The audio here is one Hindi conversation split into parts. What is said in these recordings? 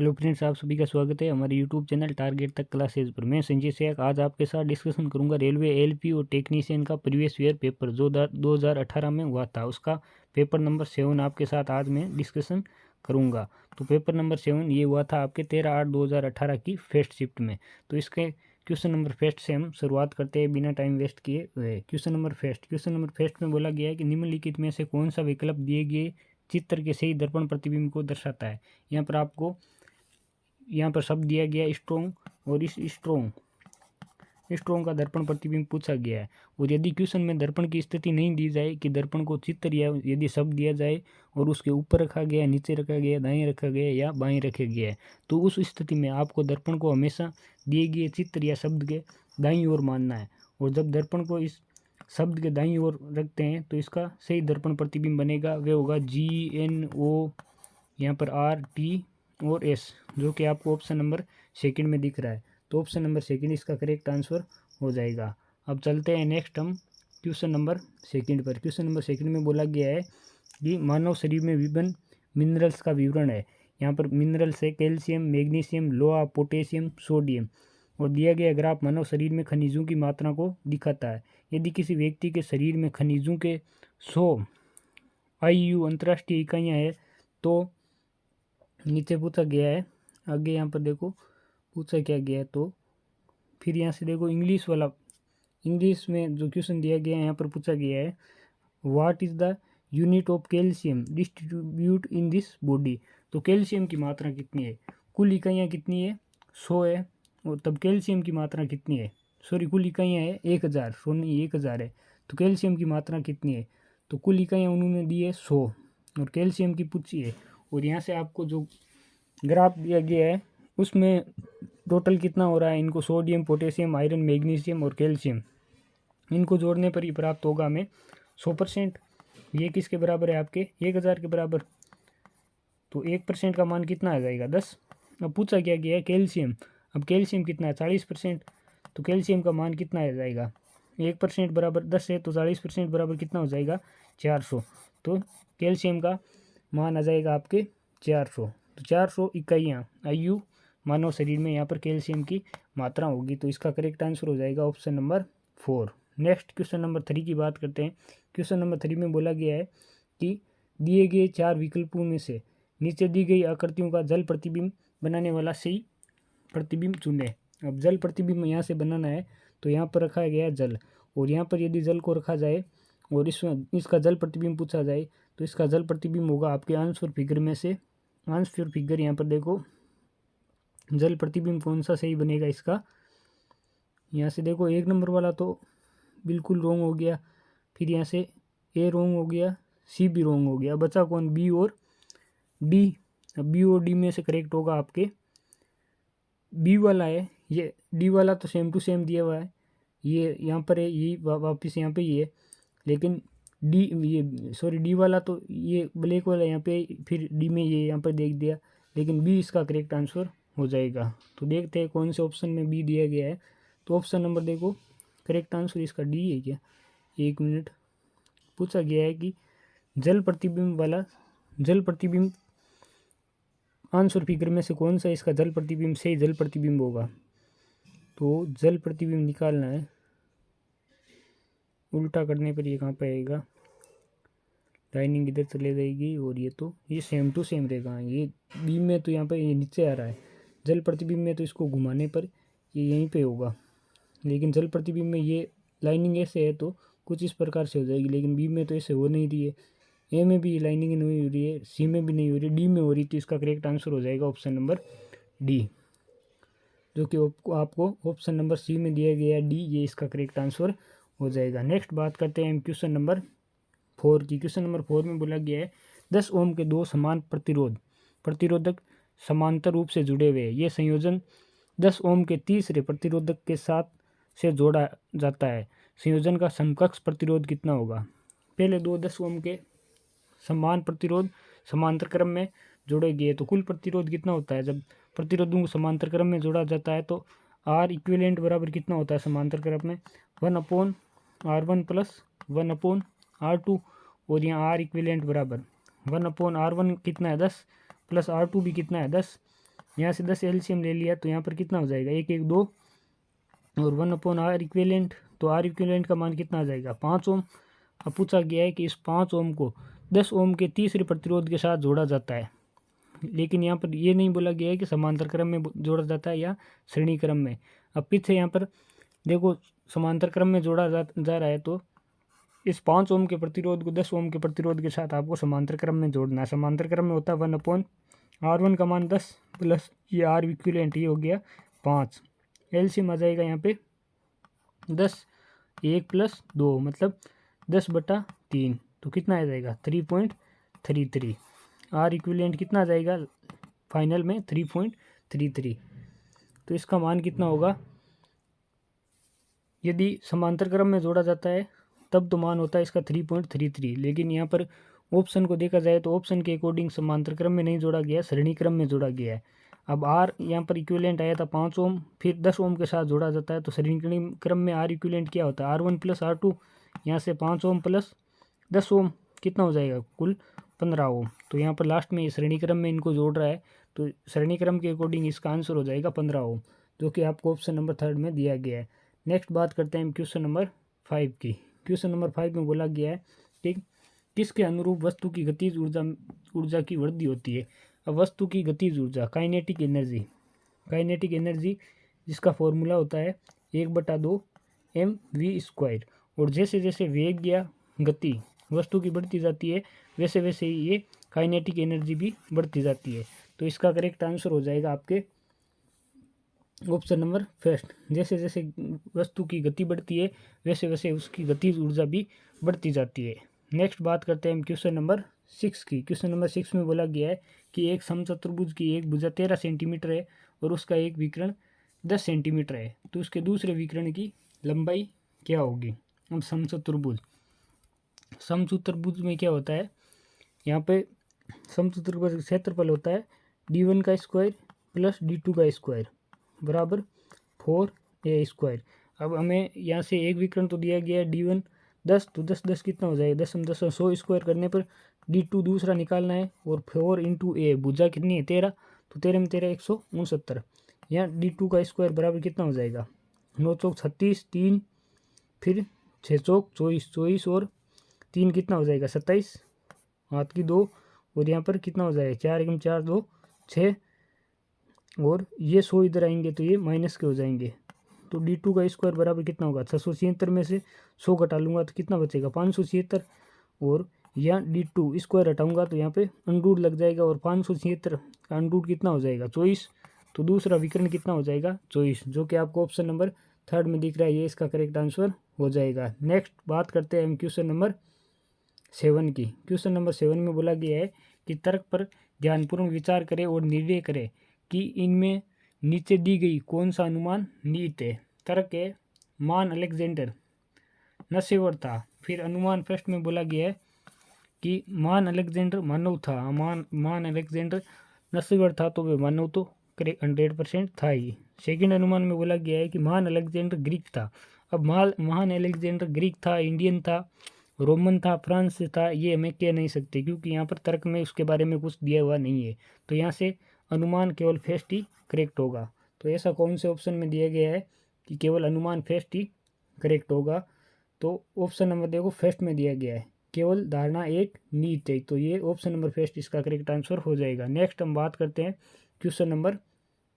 हेलो फ्रेंड्स, आप सभी का स्वागत है हमारे यूट्यूब चैनल टारगेट तक क्लासेज पर। मैं संजय सहक आज आपके साथ डिस्कशन करूंगा रेलवे एलपी और टेक्नीशियन का प्रीवियस ईयर पेपर जो 2018 में हुआ था, उसका पेपर नंबर 7 आपके साथ आज मैं डिस्कशन करूंगा। तो पेपर नंबर 7 ये हुआ था आपके 13/8/2018 की फर्स्ट शिफ्ट में। तो इसके क्वेश्चन नंबर फर्स्ट से हम शुरुआत करते हैं बिना टाइम वेस्ट किए हुए। क्वेश्चन नंबर फर्स्ट में बोला गया है कि निम्नलिखित में से कौन सा विकल्प दिए गए चित्र के सही दर्पण प्रतिबिंब को दर्शाता है। यहाँ पर शब्द दिया गया स्ट्रोंग, और इस स्ट्रोंग का दर्पण प्रतिबिंब पूछा गया है। और यदि क्वेश्चन में दर्पण की स्थिति नहीं दी जाए कि दर्पण को चित्र या यदि शब्द दिया जाए और उसके ऊपर रखा गया, नीचे रखा गया, दाएं रखा गया या बाएं रखा गया है, तो उस स्थिति में आपको दर्पण को हमेशा दिए गए चित्र या शब्द के दाईं ओर मानना है। और जब दर्पण को इस शब्द के दाईं ओर रखते हैं तो इसका सही दर्पण प्रतिबिंब बनेगा, वह होगा GNO, यहाँ पर RT और S, जो कि आपको ऑप्शन नंबर सेकंड में दिख रहा है। तो ऑप्शन नंबर सेकंड इसका करेक्ट आंसर हो जाएगा। अब चलते हैं नेक्स्ट हम क्वेश्चन नंबर सेकंड पर। क्वेश्चन नंबर सेकंड में बोला गया है कि मानव शरीर में विभिन्न मिनरल्स का विवरण है। यहाँ पर मिनरल्स है कैल्शियम, मैग्नीशियम, लोहा, पोटेशियम, सोडियम। और दिया गया ग्राफ मानव शरीर में खनिजों की मात्रा को दिखाता है। यदि किसी व्यक्ति के शरीर में खनिजों के 100 IU अंतर्राष्ट्रीय इकाइयाँ हैं तो नीचे पूछा गया है, आगे यहाँ पर देखो पूछा क्या गया है। तो फिर यहाँ से देखो इंग्लिश में जो क्वेश्चन दिया गया है यहाँ पर पूछा गया है what is the unit of calcium distribute in this body. तो कैल्शियम की मात्रा कितनी है, कुल इकाइयाँ कितनी है, 100 है। और तब कैल्शियम की मात्रा कितनी है, सॉरी कुल इकाइयाँ है 1000, 100 नहीं 1000 है। तो कैल्शियम की मात्रा कितनी है, तो कुल इकाइयाँ उन्होंने दी है 100 और कैल्शियम की पूछी है। और यहाँ से आपको जो ग्राफ दिया गया है उसमें टोटल कितना हो रहा है, इनको सोडियम, पोटेशियम, आयरन, मैग्नीशियम और कैल्शियम, इनको जोड़ने पर ही प्राप्त होगा हमें 100%। ये किसके बराबर है, आपके 1000 के बराबर। तो 1% का मान कितना आ जाएगा, 10। अब पूछा क्या गया है कैल्शियम, अब कैल्शियम कितना है 40%। तो कैल्शियम का मान कितना आ जाएगा, 1% बराबर 10 है, तो 40% बराबर कितना हो जाएगा 400। तो कैल्शियम का मान आ जाएगा आपके 400। तो 400 इकाइयाँ IU मानव शरीर में यहाँ पर कैल्शियम की मात्रा होगी। तो इसका करेक्ट आंसर हो जाएगा option number 4। Next question number 3 की बात करते हैं। क्वेश्चन नंबर 3 में बोला गया है कि दिए गए 4 विकल्पों में से नीचे दी गई आकृतियों का जल प्रतिबिंब बनाने वाला सही प्रतिबिंब चुने। अब जल प्रतिबिंब यहाँ से बनाना है तो यहाँ पर रखा गया है जल, और यहाँ पर यदि जल को रखा जाए और इसका जल प्रतिबिंब पूछा जाए तो इसका जल प्रतिबिंब होगा आपके आंसर फिगर में से। आंसर फिगर यहाँ पर देखो जल प्रतिबिंब कौन सा सही बनेगा इसका, यहाँ से देखो 1 नंबर वाला तो बिल्कुल रॉन्ग हो गया, फिर यहाँ से A रॉन्ग हो गया, C भी रॉन्ग हो गया, बचा कौन, B और D। अब B और D में से करेक्ट होगा आपके B वाला है। ये D वाला तो सेम टू सेम दिया हुआ है, ये यहाँ पर है, ये वापस यहाँ पे ये है, लेकिन D वाला तो ये ब्लैक वाला यहाँ पे, फिर D में ये यहाँ पर देख दिया, लेकिन B इसका करेक्ट आंसर हो जाएगा। तो देखते हैं कौन से ऑप्शन में B दिया गया है। तो ऑप्शन नंबर देखो करेक्ट आंसर इसका D है क्या, 1 मिनट। पूछा गया है कि जल प्रतिबिंब आंसर फिगर में से कौन सा इसका जल प्रतिबिंब सही जल प्रतिबिंब होगा। तो जल प्रतिबिंब निकालना है, उल्टा करने पर ये कहाँ पे आएगा, लाइनिंग इधर चले जाएगी और ये सेम टू सेम रहेगा। ये बीम में तो यहाँ पे ये नीचे आ रहा है, जल प्रतिबिंब में तो इसको घुमाने पर ये यहीं पे होगा, लेकिन जल प्रतिबिंब में ये लाइनिंग ऐसे है तो कुछ इस प्रकार से हो जाएगी, लेकिन बी में तो ऐसे हो नहीं रही है, ए में भी लाइनिंग नहीं हो रही है, सी में भी नहीं हो रही, डी में हो रही। तो इसका करेक्ट आंसर हो जाएगा ऑप्शन नंबर D, जो कि आपको ऑप्शन नंबर C में दिया गया है D, ये इसका करेक्ट आंसर हो जाएगा। नेक्स्ट बात करते हैं क्वेश्चन नंबर 4 की। क्वेश्चन नंबर 4 में बोला गया है 10 ओम के 2 समान प्रतिरोधक समांतर रूप से जुड़े हुए हैं। ये संयोजन 10 ओम के तीसरे प्रतिरोधक के साथ से जोड़ा जाता है। संयोजन का समकक्ष प्रतिरोध कितना होगा। पहले 10 ओम के समान प्रतिरोध समांतर क्रम में जोड़े गए तो कुल प्रतिरोध कितना होता है। जब प्रतिरोधों को समांतर क्रम में जोड़ा जाता है तो R इक्विवेलेंट बराबर कितना होता है समांतर क्रम में, 1/R1 प्लस 1/R2। और यहाँ R इक्विवेलेंट बराबर 1/R1 कितना है 10 प्लस R2 भी कितना है 10, यहाँ से 10 एलसीएम ले लिया तो यहाँ पर कितना हो जाएगा, 1 1 2 और 1/R इक्विवेलेंट। तो R इक्विवेलेंट का मान कितना आ जाएगा, 5 ओम। अब पूछा गया है कि इस 5 ओम को 10 ओम के तीसरे प्रतिरोध के साथ जोड़ा जाता है, लेकिन यहाँ पर ये नहीं बोला गया है कि समांतर क्रम में जोड़ा जाता है या श्रेणी क्रम में। अब पीछे यहाँ पर देखो समांतर क्रम में जोड़ा जा रहा है, तो इस 5 ओम के प्रतिरोध को 10 ओम के प्रतिरोध के साथ आपको समांतर क्रम में जोड़ना है। समांतर क्रम में होता है 1/R1 का मान 10 प्लस ये R इक्विवेलेंट, ये हो गया 5। एलसीएम आ जाएगा यहाँ पे 10, 1 प्लस 2 मतलब 10/3, तो कितना आ जाएगा 3.33। R इक्विवेलेंट कितना आ जाएगा फाइनल में 3.33। तो इसका मान कितना होगा, यदि समांतर क्रम में जोड़ा जाता है तब तो मान होता है इसका 3.33, लेकिन यहाँ पर ऑप्शन को देखा जाए तो ऑप्शन के अकॉर्डिंग समांतर क्रम में नहीं जोड़ा गया, श्रेणी क्रम में जोड़ा गया है। अब आर यहाँ पर इक्विवेलेंट आया था 5 ओम, फिर 10 ओम के साथ जोड़ा जाता है, तो श्रेणी क्रम में आर इक्विवेलेंट क्या होता है, R1 प्लस R2, यहाँ से 5 ओम प्लस 10 ओम कितना हो जाएगा, कुल 15 ओम। तो यहाँ पर लास्ट में श्रेणी क्रम में इनको जोड़ रहा है, तो श्रेणी क्रम के अकॉर्डिंग इसका आंसर हो जाएगा 15 ओम, जो कि आपको ऑप्शन नंबर 3 में दिया गया है। नेक्स्ट बात करते हैं क्वेश्चन नंबर 5 की। क्वेश्चन नंबर 5 में बोला गया है कि किसके अनुरूप वस्तु की गतिज ऊर्जा की वृद्धि होती है। अब वस्तु की गतिज ऊर्जा काइनेटिक एनर्जी जिसका फॉर्मूला होता है 1/2 mv²। और जैसे जैसे वेग या गति वस्तु की बढ़ती जाती है वैसे वैसे ही ये काइनेटिक एनर्जी भी बढ़ती जाती है। तो इसका करेक्ट आंसर हो जाएगा आपके ऑप्शन नंबर फर्स्ट। जैसे जैसे वस्तु की गति बढ़ती है वैसे वैसे उसकी गतिज ऊर्जा भी बढ़ती जाती है। नेक्स्ट बात करते हैं हम क्वेश्चन नंबर 6 की। क्वेश्चन नंबर 6 में बोला गया है कि एक समचतुर्भुज की एक भुजा 13 सेंटीमीटर है और उसका एक विकर्ण 10 सेंटीमीटर है, तो उसके दूसरे विकर्ण की लंबाई क्या होगी। अब समचतुर्भुज में क्या होता है, यहाँ पे समचतुर्भुज क्षेत्रफल होता है d1 का स्क्वायर प्लस d2 का स्क्वायर बराबर 4a²। अब हमें यहाँ से एक विकर्ण तो दिया गया है d1 10, तो 10 10 कितना हो जाएगा 10 10 100 स्क्वायर करने पर d2 दूसरा निकालना है, और 4 इंटू ए भुजा कितनी है 13, तो 13 में 13 169। यहाँ d2 का स्क्वायर बराबर कितना हो जाएगा 9 चौक 36, 3 फिर 6 चौक 24, 24 और 3 कितना हो जाएगा 27, हाथ की 2, और यहाँ पर कितना हो जाएगा 4 1 4 2 6, और ये 100 इधर आएंगे तो ये माइनस के हो जाएंगे। तो d2 का स्क्वायर बराबर कितना होगा 676 में से 100 घटा लूँगा तो कितना बचेगा 576, और यहाँ d2 स्क्वायर हटाऊँगा तो यहाँ पे अंडरूट लग जाएगा, और 576 का अंडरूट कितना हो जाएगा 24, तो दूसरा विकर्ण कितना हो जाएगा 24, जो कि आपको ऑप्शन नंबर 3 में दिख रहा है, ये इसका करेक्ट आंसर हो जाएगा। नेक्स्ट बात करते हैं हम क्वेश्चन नंबर 7 की। क्वेश्चन नंबर 7 में बोला गया है कि तर्क पर ध्यानपूर्वक विचार करें और निर्णय करें कि इनमें नीचे दी गई कौन सा अनुमान निहित है। तर्क है मान अलेक्जेंडर नश्वर था। फिर अनुमान फर्स्ट में बोला गया है कि मान अलेक्जेंडर मानव था, मान अलेक्जेंडर नश्वर था तो वे मानव तो 100% था ही। सेकंड अनुमान में बोला गया है कि महान अलेक्जेंडर ग्रीक था। अब महान अलेक्जेंडर ग्रीक था, इंडियन था, रोमन था, फ्रांस से था, ये हमें कह नहीं सकते क्योंकि यहाँ पर तर्क में उसके बारे में कुछ दिया हुआ नहीं है। तो यहाँ से अनुमान केवल फर्स्ट ही करेक्ट होगा। तो ऐसा कौन से ऑप्शन में दिया गया है कि केवल अनुमान फर्स्ट ही करेक्ट होगा, तो ऑप्शन नंबर देखो फर्स्ट में दिया गया है केवल धारणा एक नीत है, तो ये ऑप्शन नंबर फर्स्ट इसका करेक्ट आंसर हो जाएगा। नेक्स्ट हम बात करते हैं क्वेश्चन नंबर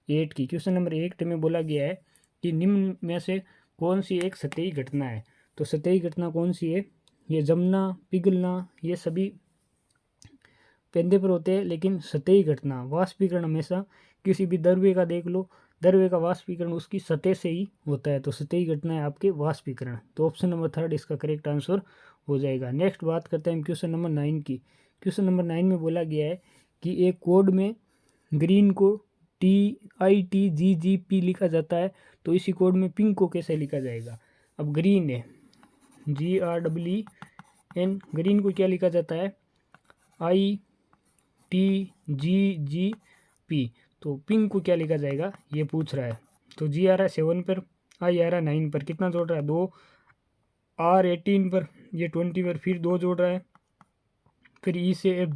8 की। क्वेश्चन नंबर 8 में बोला गया है कि निम्न में से कौन सी एक सतही घटना है। तो सतही घटना कौन सी है, ये जमना पिघलना ये सभी पेंदे पर होते हैं, लेकिन सतही घटना वाष्पीकरण हमेशा किसी भी द्रव्य का देख लो, द्रव्य का वाष्पीकरण उसकी सतह से ही होता है, तो सतही घटना है आपके वाष्पीकरण। तो ऑप्शन नंबर 3 इसका करेक्ट आंसर हो जाएगा। नेक्स्ट बात करते हैं क्वेश्चन नंबर 9 की। क्वेश्चन नंबर 9 में बोला गया है कि एक कोड में ग्रीन को TITGGP लिखा जाता है, तो इसी कोड में पिंक को कैसे लिखा जाएगा। अब ग्रीन है GREEN, ग्रीन को क्या लिखा जाता है ITGGP, तो पिंक को क्या लिखा जाएगा ये पूछ रहा है। तो G आ रहा है 7 पर, I आ रहा है 9 पर, कितना जोड़ रहा है 2, R 18 पर, ये 20 पर, फिर 2 जोड़ रहा है, फिर E से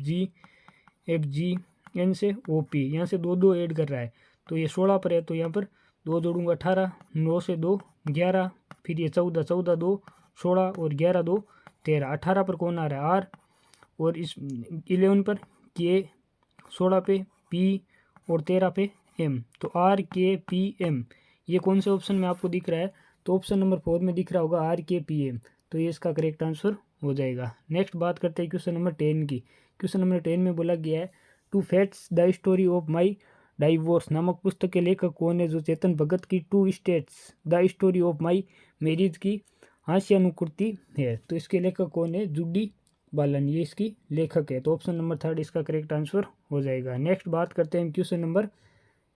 FG एन से ओ पी, यहाँ से 2 2 ऐड कर रहा है तो ये 16 पर है, तो यहाँ पर 2 जोड़ूंगा 18, 9 से 2 11, फिर ये 14 14 2 16 और 11 2 13। 18 पर कौन आ रहा है? आर, और इस 11 पर के, 16 पे पी और 13 पे एम। तो आर के पी एम ये कौन से ऑप्शन में आपको दिख रहा है? तो ऑप्शन नंबर 4 में दिख रहा होगा आर के पी एम, तो ये इसका करेक्ट आंसर हो जाएगा। नेक्स्ट बात करते हैं क्वेश्चन नंबर 10 की। क्वेश्चन नंबर 10 में बोला गया है two facts the story of my divorce नामक पुस्तक के लेखक कौन है? जो चेतन भगत की two states the story of my marriage की हास्यानुकृति है, तो इसके लेखक कौन है? जूडी बालन, ये इसकी लेखक है। तो ऑप्शन नंबर 3 इसका करेक्ट आंसर हो जाएगा। नेक्स्ट बात करते हैं क्वेश्चन नंबर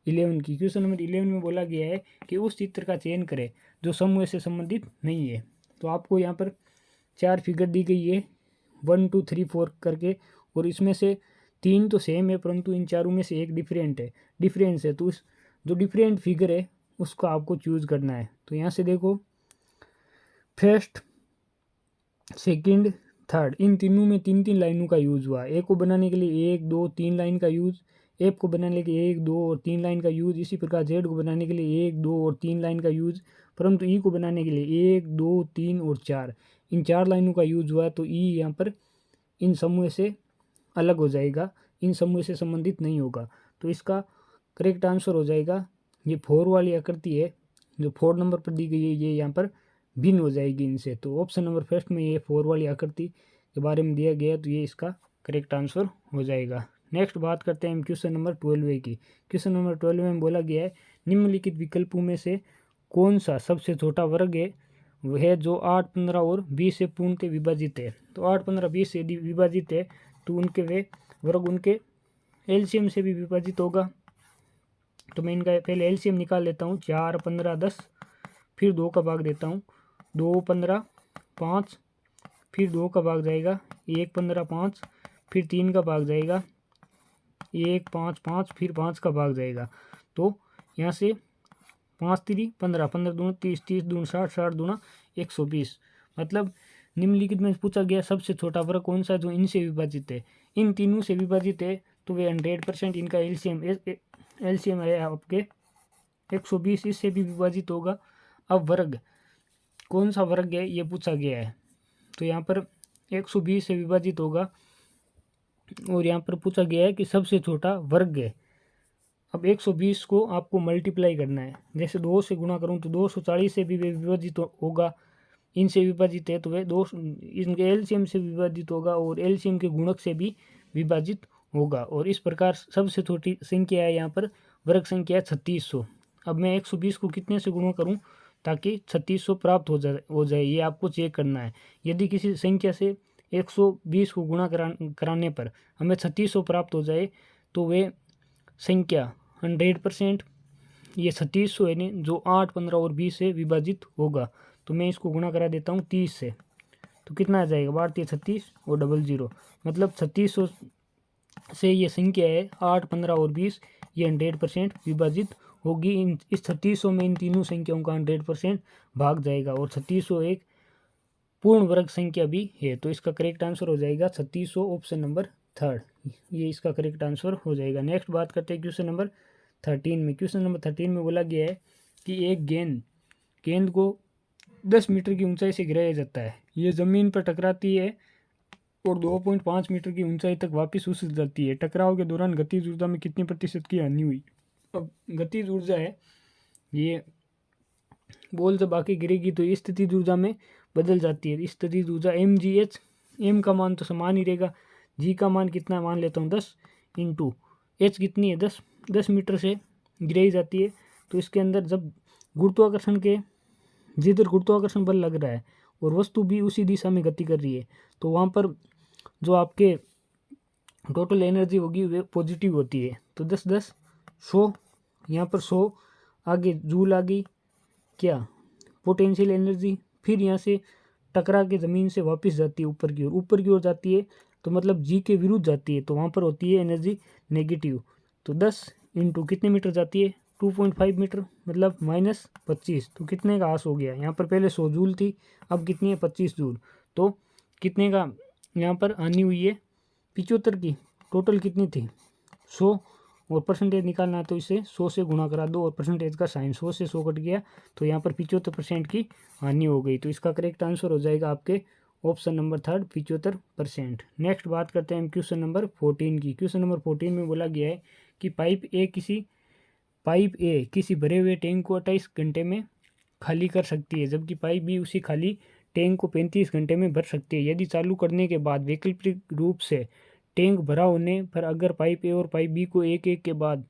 11 की। क्वेश्चन नंबर 11 में बोला गया है कि उस चित्र का चयन करें जो समूह से संबंधित नहीं है। तो आपको यहाँ पर 4 फिगर दी गई है 1 2 3 4 करके, और इसमें से 3 तो सेम है परंतु इन चारों में से एक डिफरेंस है। तो उस जो डिफरेंट फिगर है उसको आपको चूज करना है। तो यहाँ से देखो फर्स्ट, सेकंड, थर्ड, इन तीनों में 3 3 लाइनों का यूज हुआ। ए को बनाने के लिए 1 2 3 लाइन का यूज, एफ को बनाने के लिए 1 2 और 3 लाइन का यूज, इसी प्रकार जेड को बनाने के लिए 1 2 और 3 लाइन का यूज, परंतु ई को बनाने के लिए 1 2 3 और 4, इन 4 लाइनों का यूज हुआ। तो ई यहाँ पर इन समूह से अलग हो जाएगा, इन समूह से संबंधित नहीं होगा। तो इसका करेक्ट आंसर हो जाएगा ये 4 वाली आकृति है जो 4 नंबर पर दी गई है, ये यहाँ पर भिन्न हो जाएगी इनसे। तो ऑप्शन नंबर फर्स्ट में ये 4 वाली आकृति के बारे में दिया गया, तो ये इसका करेक्ट आंसर हो जाएगा। नेक्स्ट बात करते हैं क्वेश्चन नंबर 12 की। क्वेश्चन नंबर 12 में बोला गया है निम्नलिखित विकल्पों में से कौन सा सबसे छोटा वर्ग है? वह जो 8 15 और 20 से पूर्णतः विभाजित है। तो 8 15 20 से यदि विभाजित है तो उनके वे वर्ग उनके एलसीएम से भी विभाजित होगा। तो मैं इनका पहले एलसीएम निकाल लेता हूँ। 4 15 10, फिर 2 का भाग देता हूँ, 2 15 5, फिर 2 का भाग जाएगा, 1 15 5, फिर 3 का भाग जाएगा, 1 5 5, फिर 5 का भाग जाएगा। तो यहाँ से 5 3 15, 15 दूना 30, 30 दूना 60, 60 दूना 120। मतलब निम्नलिखित में पूछा गया सबसे छोटा वर्ग कौन सा जो इनसे विभाजित है। इन तीनों से विभाजित है तो वे 100% इनका एलसीएम है आपके 120, इससे भी विभाजित होगा। अब वर्ग कौन सा वर्ग है ये पूछा गया है, तो यहाँ पर 120 से विभाजित होगा और यहाँ पर पूछा गया है कि सबसे छोटा वर्ग है। अब 120 को आपको मल्टीप्लाई करना है, जैसे 2 से गुणा करूँ तो 240 से भी विभाजित होगा, इनसे विभाजित है तो वे इनके एलसीएम से विभाजित होगा और एलसीएम के गुणक से भी विभाजित होगा। और इस प्रकार सबसे छोटी संख्या है यहाँ पर वर्ग संख्या 3600। अब मैं 120 को कितने से गुणा करूँ ताकि 3600 प्राप्त हो जाए ये आपको चेक करना है। यदि किसी संख्या से 120 को गुणा कराने पर हमें 3600 प्राप्त हो जाए तो वे संख्या 100% ये 3600 है नहीं जो 8 15 और 20 से विभाजित होगा। तो मैं इसको गुणा करा देता हूँ 30 से, तो कितना आ जाएगा 32 36 और 00, मतलब 3600 से ये संख्या है 8 15 और 20 ये 100% विभाजित होगी। इस 3600 में इन तीनों संख्याओं का 100% भाग जाएगा और 3600 एक पूर्ण वर्ग संख्या भी है। तो इसका करेक्ट आंसर हो जाएगा 3600, ऑप्शन नंबर 3, ये इसका करेक्ट आंसर हो जाएगा। नेक्स्ट बात करते हैं क्वेश्चन नंबर 13 में। क्वेश्चन नंबर 13 में बोला गया है कि एक गेंद को 10 मीटर की ऊंचाई से गिराया जाता है। ये ज़मीन पर टकराती है और 2.5 मीटर की ऊंचाई तक वापस उछल जाती है। टकराव के दौरान गतिज ऊर्जा में कितने प्रतिशत की हानि हुई? अब गतिज ऊर्जा है ये बॉल जब आके गिरेगी तो स्थितिज ऊर्जा में बदल जाती है। स्थितिज ऊर्जा mgh, m का मान तो समान ही रहेगा, g का मान कितना मान लेता हूँ 10 इंटू h कितनी है 10 मीटर से गिराई जाती है। तो इसके अंदर जब गुरुत्वाकर्षण के जिधर गुरुत्वाकर्षण बल लग रहा है और वस्तु भी उसी दिशा में गति कर रही है तो वहाँ पर जो आपके टोटल एनर्जी होगी वे पॉजिटिव होती है। तो 10 10 100, यहाँ पर 100 आगे जूल आ गई क्या पोटेंशियल एनर्जी, फिर यहाँ से टकरा के ज़मीन से वापस जाती है ऊपर की ओर जाती है तो मतलब जी के विरुद्ध जाती है तो वहाँ पर होती है एनर्जी नेगेटिव। तो 10 इंटू कितने मीटर जाती है 2.5 मीटर, मतलब -25। तो कितने का आस हो गया, यहाँ पर पहले 100 जूल थी अब कितनी है 25 जूल। तो कितने का यहाँ पर हानि हुई है 75 की, टोटल कितनी थी 100 और परसेंटेज निकालना है तो इसे 100 से गुणा करा दो और परसेंटेज का साइन 100 से 100 कट गया तो यहाँ पर 75% की हानि हो गई। तो इसका करेक्ट आंसर हो जाएगा आपके ऑप्शन नंबर थर्ड 75%। नेक्स्ट बात करते हैं हम क्वेश्चन नंबर 14 की। क्वेश्चन नंबर 14 में बोला गया है कि पाइप ए किसी भरे हुए टैंक को 28 घंटे में खाली कर सकती है, जबकि पाइप बी उसी खाली टैंक को 35 घंटे में भर सकती है। यदि चालू करने के बाद वैकल्पिक रूप से टैंक भरा होने पर अगर पाइप ए और पाइप बी को एक एक के बाद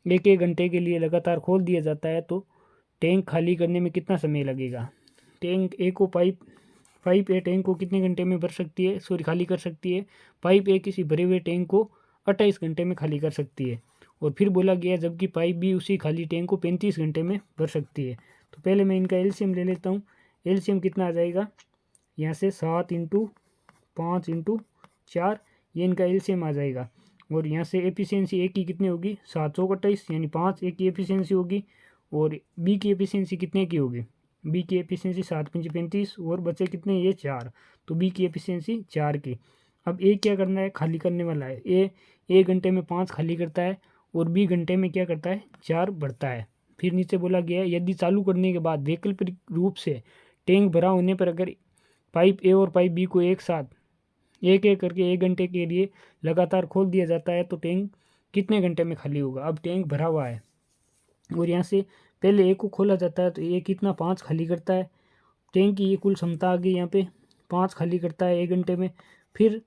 एक एक घंटे के लिए लगातार खोल दिया जाता है तो टैंक खाली करने में कितना समय लगेगा। टैंक ए को पाइप ए टैंक को कितने घंटे में भर सकती है, खाली कर सकती है। पाइप ए किसी भरे हुए टैंक को 28 घंटे में खाली कर सकती है। और फिर बोला गया जबकि पाइप बी उसी खाली टैंक को 35 घंटे में भर सकती है। तो पहले मैं इनका एलसीएम ले लेता हूँ। एलसीएम कितना आ जाएगा, यहाँ से 7 × 5 × 4 ये इनका एलसीएम आ जाएगा। और यहाँ से एफिशिएंसी ए की कितनी होगी, 7 चौक 28 यानी 5 ए की एफिशिएंसी होगी। और बी की एफिशिएंसी कितने की होगी, बी की एफिशिएंसी 7 × 5 = 35 और बचे कितने, ये 4। तो बी की एफिशिएंसी 4 की। अब ए क्या करना है, खाली करने वाला है। ए घंटे में 5 खाली करता है और बी घंटे में क्या करता है, 4 भरता है। फिर नीचे बोला गया है यदि चालू करने के बाद वैकल्पिक रूप से टैंक भरा होने पर अगर पाइप ए और पाइप बी को एक साथ एक एक करके 1 घंटे के लिए लगातार खोल दिया जाता है तो टैंक कितने घंटे में खाली होगा। अब टैंक भरा हुआ है और यहाँ से पहले ए को खोला जाता है तो ये कितना, 5 खाली करता है। टैंक की ये कुल क्षमता आ गई, यहाँ पे 5 खाली करता है 1 घंटे में। फिर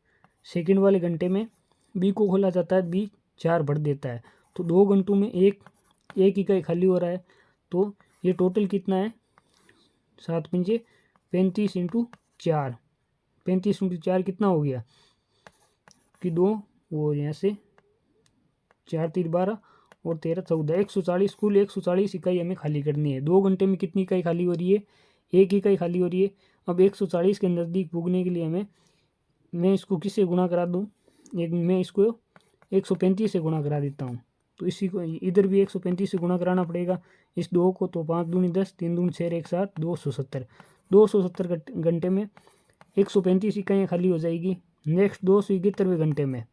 सेकंड वाले घंटे में बी को खोला जाता है, बी 4 भर देता है। तो 2 घंटों में एक इकाई खाली हो रहा है। तो ये टोटल कितना है, 7 × 5 = 35 × 4। 35 × 4 कितना हो गया कि 2 और यहाँ से 4 × 3 = 12 और 13 × 14 140, कुल 140 इकाई हमें खाली करनी है। 2 घंटे में कितनी इकाई खाली हो रही है, 1 इकाई खाली हो रही है। अब 140 के नज़दीक पुगने के लिए मैं इसको किससे गुणा करा दूँ, मैं इसको 135 से गुणा करा देता हूँ। तो इसी को इधर भी 135 से गुणा कराना पड़ेगा इस 2 को। तो 5 दूनी 10, 3 दूनी 6, 1 7, 270। 270 घंटे में 135 इकाइयाँ खाली हो जाएगी। नेक्स्ट 271वें घंटे में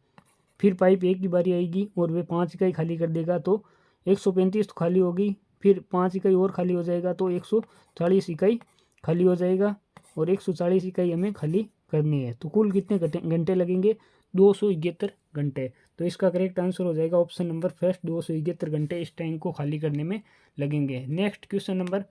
फिर पाइप एक की बारी आएगी और वे 5 इकाई खाली कर देगा। तो 135 तो खाली होगी, फिर 5 इकाई और खाली हो जाएगा तो 140 इकाई खाली हो जाएगा और 140 इकाई हमें खाली करनी है। तो कुल कितने घंटे लगेंगे, 271 घंटे। तो इसका करेक्ट आंसर हो जाएगा ऑप्शन नंबर फर्स्ट, 271 घंटे इस टैंक को खाली करने में लगेंगे। नेक्स्ट क्वेश्चन नंबर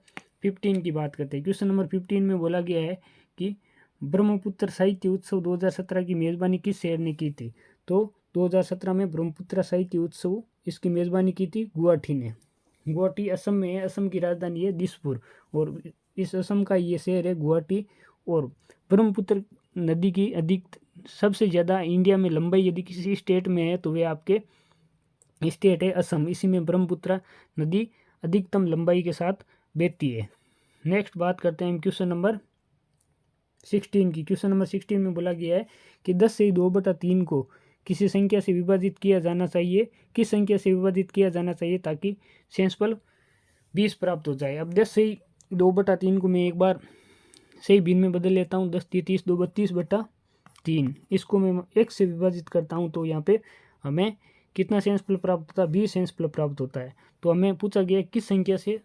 15 की बात करते हैं। क्वेश्चन नंबर 15 में बोला गया है कि ब्रह्मपुत्र साहित्य उत्सव 2017 की मेज़बानी किस शहर ने की थी। तो 2017 में ब्रह्मपुत्र साहित्य उत्सव इसकी मेज़बानी की थी गुवाहाटी ने। गुवाहाटी असम में है, असम की राजधानी है दिसपुर और इस असम का ये शहर है गुवाहाटी। और ब्रह्मपुत्र नदी की सबसे ज़्यादा इंडिया में लंबाई यदि किसी स्टेट में है तो वे आपके स्टेट है असम। इसी में ब्रह्मपुत्र नदी अधिकतम लंबाई के साथ बहती है। नेक्स्ट बात करते हैं क्वेश्चन नंबर 16 की। क्वेश्चन नंबर 16 में बोला गया है कि 10 से 2/3 को किसी संख्या से विभाजित किया जाना चाहिए, किस संख्या से विभाजित किया जाना चाहिए ताकि शेषफल 20 प्राप्त हो जाए। अब 10 से 2/3 को मैं एक बार सही भिन्न में बदल लेता हूँ। 10 × 30 = 32/3। इसको मैं x से विभाजित करता हूँ तो यहाँ पे हमें कितना शेषफल प्राप्त होता है, 20 शेषफल प्राप्त होता है। तो हमें पूछा गया किस संख्या से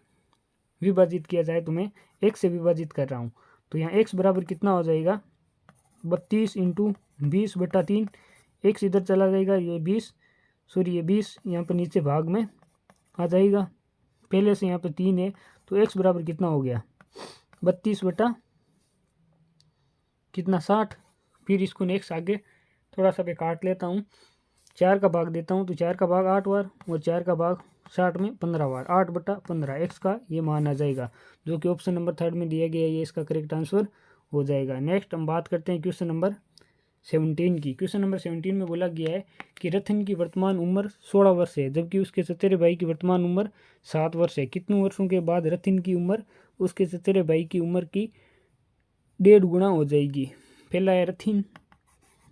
विभाजित किया जाए, तो मैं x से विभाजित कर रहा हूँ। तो यहाँ x बराबर कितना हो जाएगा, 32 × 20/3। x इधर चला जाएगा, ये 20 यहाँ पर नीचे भाग में आ जाएगा। पहले से यहाँ पर 3 है तो x बराबर कितना हो गया, 32/60। फिर इसको नेक्स्ट आगे थोड़ा सा मैं काट लेता हूँ, 4 का भाग देता हूँ तो 4 का भाग 8 बार और 4 का भाग 60 में 15 बार, 8/15 x का ये मान आ जाएगा जो कि ऑप्शन नंबर 3 में दिया गया है। ये इसका करेक्ट आंसर हो जाएगा। नेक्स्ट हम बात करते हैं क्वेश्चन नंबर 17 की। क्वेश्चन नंबर 17 में बोला गया है कि रतन की वर्तमान उम्र 16 वर्ष है जबकि उसके चचेरे भाई की वर्तमान उम्र 7 वर्ष है। कितने वर्षों के बाद रतन की उम्र उसके चचेरे भाई की उम्र की 1.5 गुना हो जाएगी। पहला है रथिन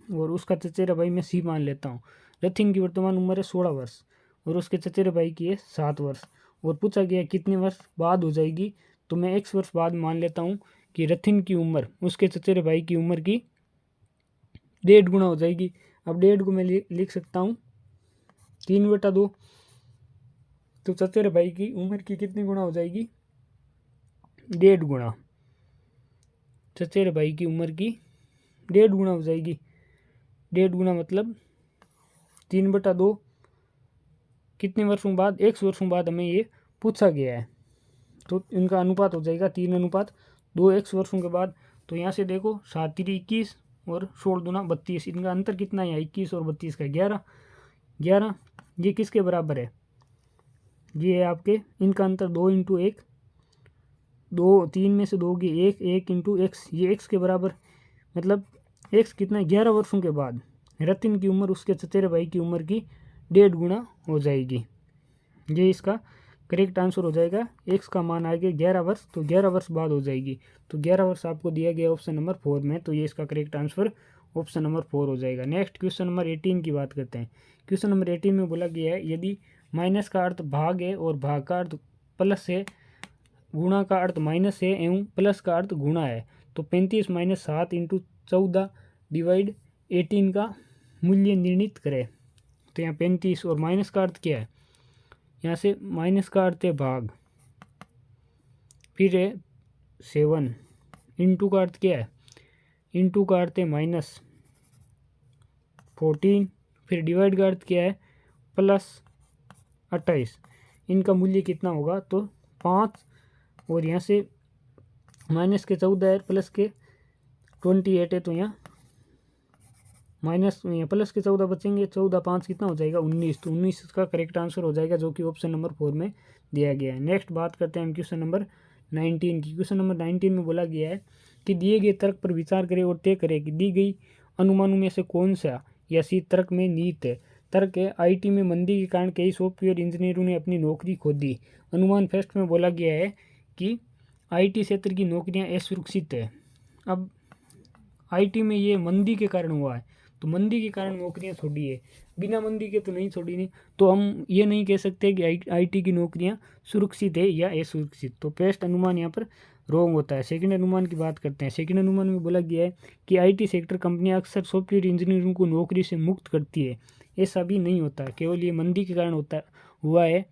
और उसका चचेरा भाई मैं सी मान लेता हूँ। रथिन की वर्तमान उम्र है 16 वर्ष और उसके चचेरे भाई की है 7 वर्ष और पूछा गया कितने वर्ष बाद हो जाएगी। तो मैं x वर्ष बाद मान लेता हूँ कि रथिन की उम्र उसके चचेरे भाई की उम्र की 1.5 गुना हो जाएगी। अब 1.5 को मैं लिख सकता हूँ 3/2, तो चचेरे भाई की उम्र की कितनी गुना हो जाएगी? 1.5 गुना। चचेरे भाई की उम्र की 1.5 गुना हो जाएगी। 1.5 गुना मतलब 3/2 कितने वर्षों बाद? 100 वर्षों बाद हमें ये पूछा गया है, तो इनका अनुपात हो जाएगा 3:2 100 वर्षों के बाद। तो यहाँ से देखो 7 3 21 और 16 दूना 32, इनका अंतर कितना है? 21 और 32 का 11। ये किसके बराबर है? ये है आपके, इनका अंतर 2 × 1, 2 3 में से 2 की 1, 1 × x, ये x के बराबर, मतलब x कितना है? 11 वर्षों के बाद रतिन की उम्र उसके चचेरे भाई की उम्र की 1.5 गुना हो जाएगी। ये इसका करेक्ट आंसर हो जाएगा। x का मान आएगा 11 वर्ष, तो 11 वर्ष बाद हो जाएगी। तो 11 वर्ष आपको दिया गया ऑप्शन नंबर 4 में, तो ये इसका करेक्ट आंसर ऑप्शन नंबर 4 हो जाएगा। नेक्स्ट क्वेश्चन नंबर 18 की बात करते हैं। क्वेश्चन नंबर 18 में बोला गया है यदि माइनस का अर्थ भाग है और भाग का अर्थ प्लस है, गुणा का अर्थ माइनस है एवं प्लस का अर्थ गुणा है, तो 35 - 7 × 14 / 18 का मूल्य निर्णित करें। तो यहाँ 35 और माइनस का अर्थ क्या है? यहाँ से माइनस का अर्थ है भाग, फिर है 7, इंटू का अर्थ क्या है? इंटू का अर्थ है -14, फिर डिवाइड का अर्थ क्या है? +28। इनका मूल्य कितना होगा? तो 5, और यहाँ से माइनस के 14 है, प्लस के 28 है, तो यहाँ प्लस के 14 बचेंगे, 14 5 कितना हो जाएगा? 19। तो 19 का करेक्ट आंसर हो जाएगा, जो कि ऑप्शन नंबर 4 में दिया गया है। नेक्स्ट बात करते हैं हम क्वेश्चन नंबर 19 की। क्वेश्चन नंबर 19 में बोला गया है कि दिए गए तर्क पर विचार करें और तय करें कि दी गई अनुमानों में से कौन सा या सी तर्क में निहित है। तर्क है IT में मंदी के कारण कई सॉफ्टवेयर इंजीनियरों ने अपनी नौकरी खो दी। अनुमान फर्स्ट में बोला गया है कि IT क्षेत्र की नौकरियां असुरक्षित है। अब IT में ये मंदी के कारण हुआ है, तो मंदी के कारण नौकरियां छोड़ी है, बिना मंदी के तो नहीं छोड़ी नहीं। तो हम ये नहीं कह सकते कि IT की नौकरियां सुरक्षित है या असुरक्षित। तो फर्स्ट अनुमान यहाँ पर रॉन्ग होता है। सेकंड अनुमान की बात करते हैं। सेकंड अनुमान में बोला गया है कि IT सेक्टर कंपनियां अक्सर सॉफ्टवेयर इंजीनियरों को नौकरी से मुक्त करती है। ऐसा भी नहीं होता, केवल ये मंदी के कारण हुआ है।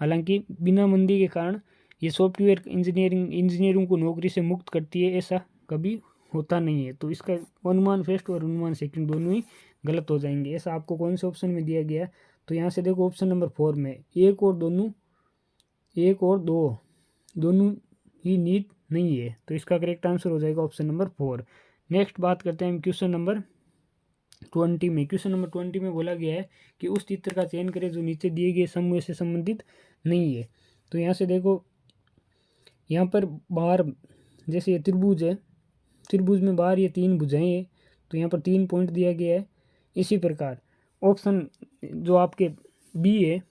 हालांकि बिना मंदी के कारण ये सॉफ्टवेयर इंजीनियरों को नौकरी से मुक्त करती है, ऐसा कभी होता नहीं है। तो इसका अनुमान फर्स्ट और अनुमान सेकंड दोनों ही गलत हो जाएंगे। ऐसा आपको कौन से ऑप्शन में दिया गया है? तो यहाँ से देखो ऑप्शन नंबर 4 में 1 और 2 दोनों ही निहित नहीं है, तो इसका करेक्ट आंसर हो जाएगा ऑप्शन नंबर 4। नेक्स्ट बात करते हैं हम क्वेश्चन नंबर 20 में। क्वेश्चन नंबर 20 में बोला गया है कि उस चित्र का चयन करें जो नीचे दिए गए समूह से संबंधित नहीं है। तो यहाँ से देखो, यहाँ पर बाहर जैसे ये त्रिभुज है, त्रिभुज में बाहर ये 3 भुजाएं हैं, तो यहाँ पर 3 पॉइंट दिया गया है। इसी प्रकार ऑप्शन जो आपके बी है,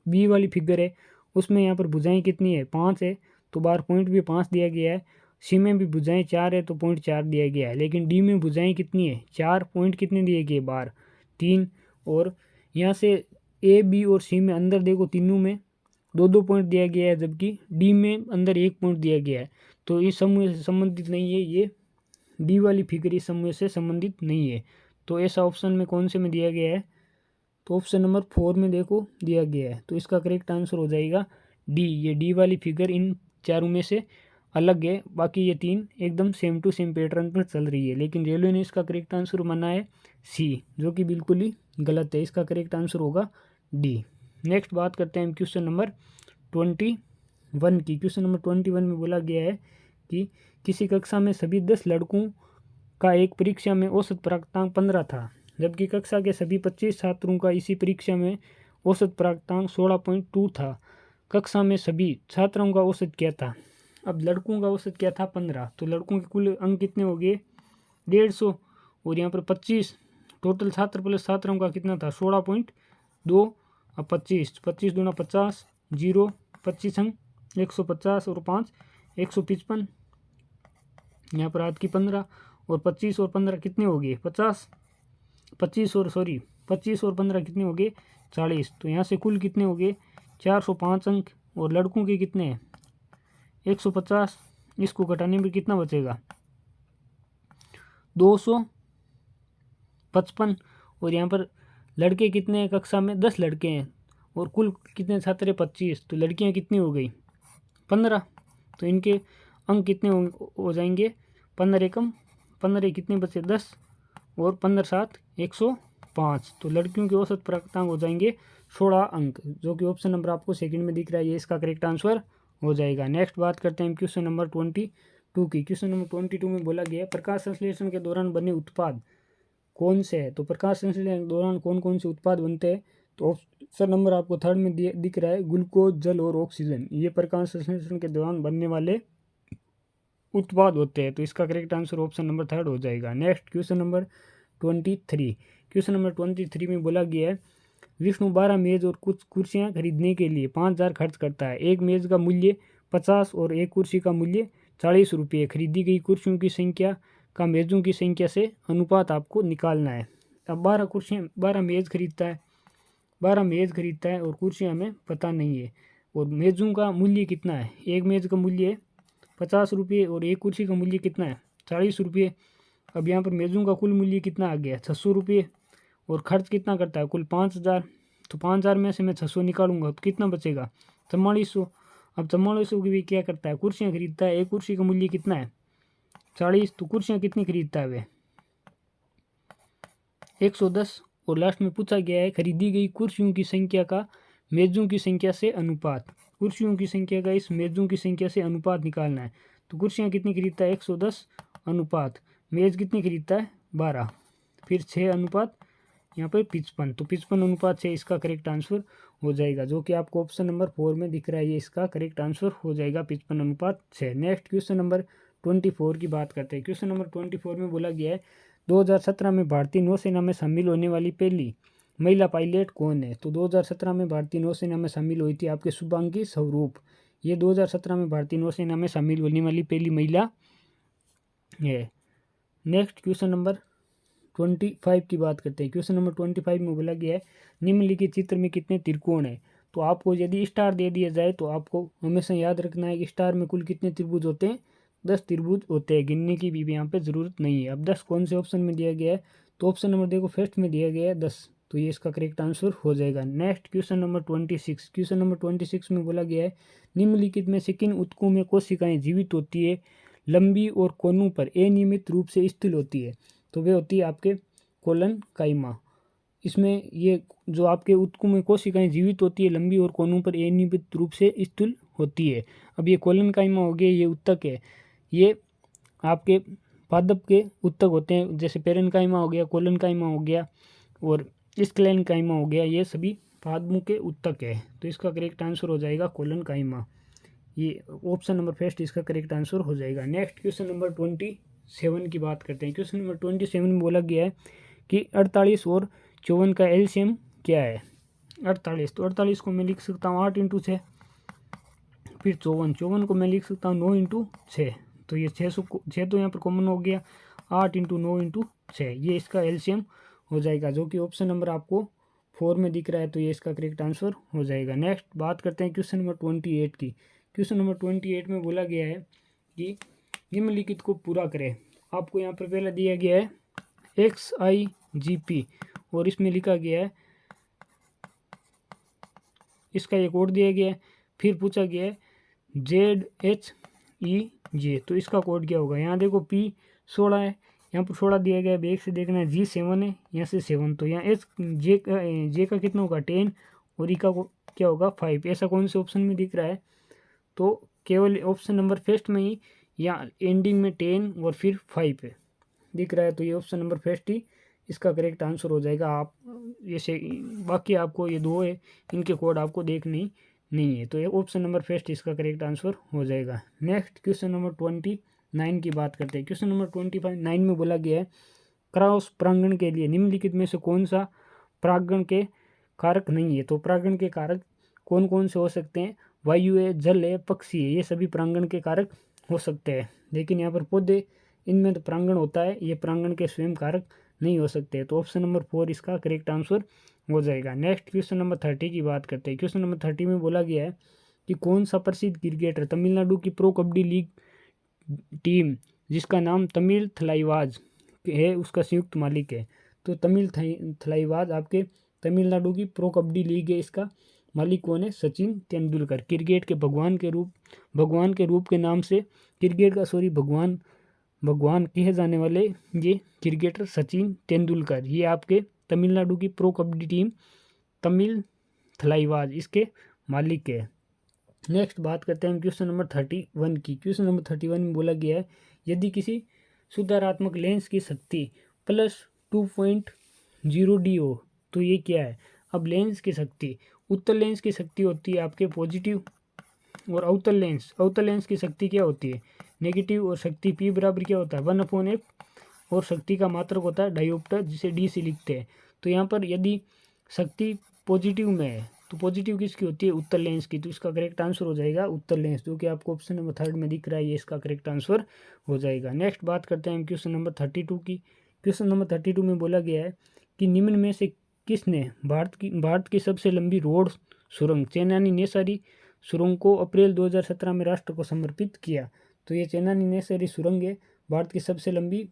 बी वाली फिगर है, उसमें यहाँ पर भुजाएं कितनी है? 5 है, तो बाहर पॉइंट भी 5 दिया गया है। सी में भी भुजाएं 4 है, तो पॉइंट 4 दिया गया है। लेकिन डी में भुजाएं कितनी है? 4, पॉइंट कितने दिए गए? बाहर 3। और यहाँ से ए बी और सी में अंदर देखो, तीनों में 2 पॉइंट दिया गया है, जबकि डी में अंदर 1 पॉइंट दिया गया है। तो इस समूह से संबंधित नहीं है, ये डी वाली फिगर इस समूह से संबंधित नहीं है। तो ऐसा ऑप्शन में कौन से में दिया गया है? तो ऑप्शन नंबर 4 में देखो दिया गया है। तो इसका करेक्ट आंसर हो जाएगा डी। ये डी वाली फिगर इन चारों में से अलग है, बाकी ये 3 एकदम सेम टू सेम पैटर्न पर चल रही है। लेकिन रेलवे ने इसका करेक्ट आंसर माना है सी, जो कि बिल्कुल ही गलत है। इसका करेक्ट आंसर होगा डी। नेक्स्ट बात करते हैं क्वेश्चन नंबर 21 की। क्वेश्चन नंबर 21 में बोला गया है कि किसी कक्षा में सभी 10 लड़कों का एक परीक्षा में औसत प्राप्तांक 15 था, जबकि कक्षा के सभी 25 छात्रों का इसी परीक्षा में औसत प्राप्तांक 16.2 था। कक्षा में सभी छात्रों का औसत क्या था? अब लड़कों का औसत क्या था? 15। तो लड़कों के कुल अंक कितने हो गए? 150, और यहाँ पर 25, टोटल छात्र प्लस छात्रों का कितना था? 16.2। अब 25 दूना 50, 0 25 अंक 150 और 5 155, यहाँ पर आज की 15, और 25 और 15 कितने हो गए? 50। 25 और 15 कितने हो गए? 40। तो यहाँ से कुल कितने हो गए? 405 अंक। और लड़कों के कितने हैं? 150। इसको घटाने में कितना बचेगा? 255। और यहाँ पर लड़के कितने हैं कक्षा में? 10 लड़के हैं और कुल कितने छात्र हैं? 25। तो लड़कियां कितनी हो गई? 15। तो इनके अंक कितने हो जाएंगे? 15 एकम 15 कितने बचे? 10 और 15 7 105। तो लड़कियों के औसत प्राप्तांक हो जाएंगे 16 अंक, जो कि ऑप्शन नंबर आपको सेकंड में दिख रहा है, ये इसका करेक्ट आंसर हो जाएगा। नेक्स्ट बात करते हैं क्वेश्चन नंबर 22 की। क्वेश्चन नंबर 22 में बोला गया है प्रकाश संश्लेषण के दौरान बने उत्पाद कौन से है? तो प्रकाश संश्लेषण के दौरान कौन कौन से उत्पाद बनते हैं? तो ऑप्शन नंबर आपको थर्ड में दिख रहा है, ग्लूकोज, जल और ऑक्सीजन, ये प्रकाश संश्लेषण के दौरान बनने वाले उत्पाद होते हैं। तो इसका correct answer option number third हो जाएगा। Next question number 23। Question number 23 में बोला गया है विष्णु 12 मेज और कुछ कुर्सियां खरीदने के लिए 5000 खर्च करता है। एक मेज का मूल्य 50 और एक कुर्सी का मूल्य 40 रुपये। खरीदी गई कुर्सियों की संख्या का मेज़ों की संख्या से अनुपात आपको निकालना है। अब 12 मेज़ खरीदता है और कुर्सियाँ हमें पता नहीं है, और मेज़ों का मूल्य कितना है? एक मेज़ का मूल्य है 50 रुपये और एक कुर्सी का मूल्य कितना है? 40 रुपये। अब यहाँ पर मेज़ों का कुल मूल्य कितना आ गया? 600 रुपये, और खर्च कितना करता है? कुल 5000। तो 5000 में से मैं 600 निकालूंगा तो कितना बचेगा? 4400। अब 4400 की भी क्या करता है? कुर्सियाँ खरीदता है। एक कुर्सी का मूल्य कितना है? 40। तो कुर्सियाँ कितनी खरीदता है वे? 110। और लास्ट में पूछा गया है खरीदी गई कुर्सियों की संख्या का मेज़ों की संख्या से अनुपात। कुर्सियों की संख्या का इस मेज़ों की संख्या से अनुपात निकालना है। तो कुर्सियाँ कितनी खरीदता है? 110 अनुपात मेज़ कितनी खरीदता है? 12। फिर 6 अनुपात यहाँ पर 55। तो 55 अनुपात 6 इसका करेक्ट आंसर हो जाएगा, जो कि आपको ऑप्शन नंबर 4 में दिख रहा है, ये इसका करेक्ट आंसर हो जाएगा 55 अनुपात 6। नेक्स्ट क्वेश्चन नंबर 24 की बात करते हैं। क्वेश्चन नंबर 24 में बोला गया है 2017 में भारतीय नौसेना में शामिल होने वाली पहली महिला पायलट कौन है? तो 2017 में भारतीय नौसेना में शामिल हुई थी आपके शुभांगी स्वरूप। ये 2017 में भारतीय नौसेना में शामिल होने वाली पहली महिला है। नेक्स्ट क्वेश्चन नंबर 25 की बात करते हैं। क्वेश्चन नंबर 25 में बोला गया है निम्नलिखित चित्र में कितने त्रिकोण हैं? तो आपको यदि स्टार दे दिया जाए तो आपको हमेशा याद रखना है कि स्टार में कुल कितने त्रिभुज होते हैं? 10 त्रिभुज होते हैं। गिनने की भी यहाँ पे ज़रूरत नहीं है। अब 10 कौन से ऑप्शन में दिया गया है? तो ऑप्शन नंबर देखो फर्स्ट में दिया गया है 10, तो ये इसका करेक्ट आंसर हो जाएगा। Next question number 26। Question number 26 में बोला गया है निम्नलिखित में से किन ऊतकों में कोशिकाएं जीवित होती है, लंबी और कोनों पर अनियमित रूप से स्थिर होती है? तो वे होती है आपके कोलन काइमा। इसमें ये जो आपके ऊतकों में कोशिकाएं जीवित होती है, लंबी और कोनों पर अनियमित रूप से स्थिर होती है। अब ये कोलन काइमा हो गया, ये ऊतक है, ये आपके पादप के ऊतक होते हैं, जैसे पेरेन्काइमा हो गया, कोलन काइमा हो गया और स्क्लेन काइमा हो गया, ये सभी पादपों के ऊतक है। तो इसका करेक्ट आंसर हो जाएगा कोलन काइमा। ये ऑप्शन नंबर फर्स्ट इसका करेक्ट आंसर हो जाएगा। नेक्स्ट क्वेश्चन नंबर 27 की बात करते हैं। क्वेश्चन नंबर 27 में बोला गया है कि 48 और 54 का एलसीएम क्या है? 48, तो 48 को मैं लिख सकता हूँ 8 × 6। फिर 54 को मैं लिख सकता हूँ 9 × 6। तो ये 6 तो यहाँ पर कॉमन हो गया, 8 × 9 × 6, ये इसका एलसीएम हो जाएगा, जो कि ऑप्शन नंबर आपको 4 में दिख रहा है। तो ये इसका करेक्ट आंसर हो जाएगा। नेक्स्ट बात करते हैं क्वेश्चन नंबर 28 की। क्वेश्चन नंबर 28 में बोला गया है कि निम्नलिखित को पूरा करें। आपको यहाँ पर पहला दिया गया है XIGP और इसमें लिखा गया है, इसका एक कोड दिया गया है। फिर पूछा गया है ZHEJ, तो इसका कोड क्या होगा? यहाँ देखो P 16 है, यहाँ पर 16 दिया गया है, बैक से देखना है। G 7 है, यहाँ से 7, तो यहाँ J का कितना होगा? 10 और E का क्या होगा? 5। ऐसा कौन से ऑप्शन में दिख रहा है? तो केवल ऑप्शन नंबर फर्स्ट में ही, या एंडिंग में 10 और फिर 5 है दिख रहा है। तो ये ऑप्शन नंबर फर्स्ट ही इसका करेक्ट आंसर हो जाएगा। आप जैसे बाकी आपको ये दो है, इनके कोड आपको देखने नहीं है, तो ये ऑप्शन नंबर फर्स्ट इसका करेक्ट आंसर हो जाएगा। नेक्स्ट क्वेश्चन नंबर 29 की बात करते हैं। क्वेश्चन नंबर 29 में बोला गया है क्रॉस परागण के लिए निम्नलिखित में से कौन सा परागण के कारक नहीं है? तो परागण के कारक कौन कौन से हो सकते हैं? वायु है, जल है, पक्षी है, ये सभी परागण के कारक हो सकते हैं। लेकिन यहाँ पर पौधे, इनमें तो परागण होता है, ये परागण के स्वयं कारक नहीं हो सकते। तो ऑप्शन नंबर 4 इसका करेक्ट आंसर हो जाएगा। नेक्स्ट क्वेश्चन नंबर 30 की बात करते हैं। क्वेश्चन नंबर 30 में बोला गया है कि कौन सा प्रसिद्ध क्रिकेटर तमिलनाडु की प्रो कबड्डी लीग टीम जिसका नाम तमिल थलाइवाज है, उसका संयुक्त मालिक है? तो तमिल थलाइवाज आपके तमिलनाडु की प्रो कबड्डी लीग है, इसका मालिक कौन है? सचिन तेंदुलकर। क्रिकेट के भगवान के रूप के नाम से क्रिकेट का भगवान कहे जाने वाले ये क्रिकेटर सचिन तेंदुलकर, ये आपके तमिलनाडु की प्रो कबड्डी टीम तमिल थलाइवाज इसके मालिक है। नेक्स्ट बात करते हैं क्वेश्चन नंबर 31 की। क्वेश्चन नंबर 31 में बोला गया है, यदि किसी सुधारात्मक लेंस की शक्ति +2.0D हो तो ये क्या है? अब लेंस की शक्ति, उत्तल लेंस की शक्ति होती है आपके पॉजिटिव, और अवतल लेंस की शक्ति क्या होती है? नेगेटिव। और शक्ति P बराबर क्या होता है? 1/f, और शक्ति का मात्रक होता है डायोप्टर, जिसे D से लिखते हैं। तो यहाँ पर यदि शक्ति पॉजिटिव में है तो पॉजिटिव किसकी होती है? उत्तल लेंस की। तो इसका करेक्ट आंसर हो जाएगा उत्तल लेंस, जो कि आपको ऑप्शन नंबर 3 में दिख रहा है, ये इसका करेक्ट आंसर हो जाएगा। नेक्स्ट बात करते हैं क्वेश्चन नंबर 32 की। क्वेश्चन नंबर 32 में बोला गया है कि निम्न में से किसने भारत की सबसे लंबी रोड सुरंग चेन्नई नेसारी सुरंग को अप्रैल 2017 में राष्ट्र को समर्पित किया? तो ये चेन्नई नेसारी सुरंग है, भारत की सबसे लंबी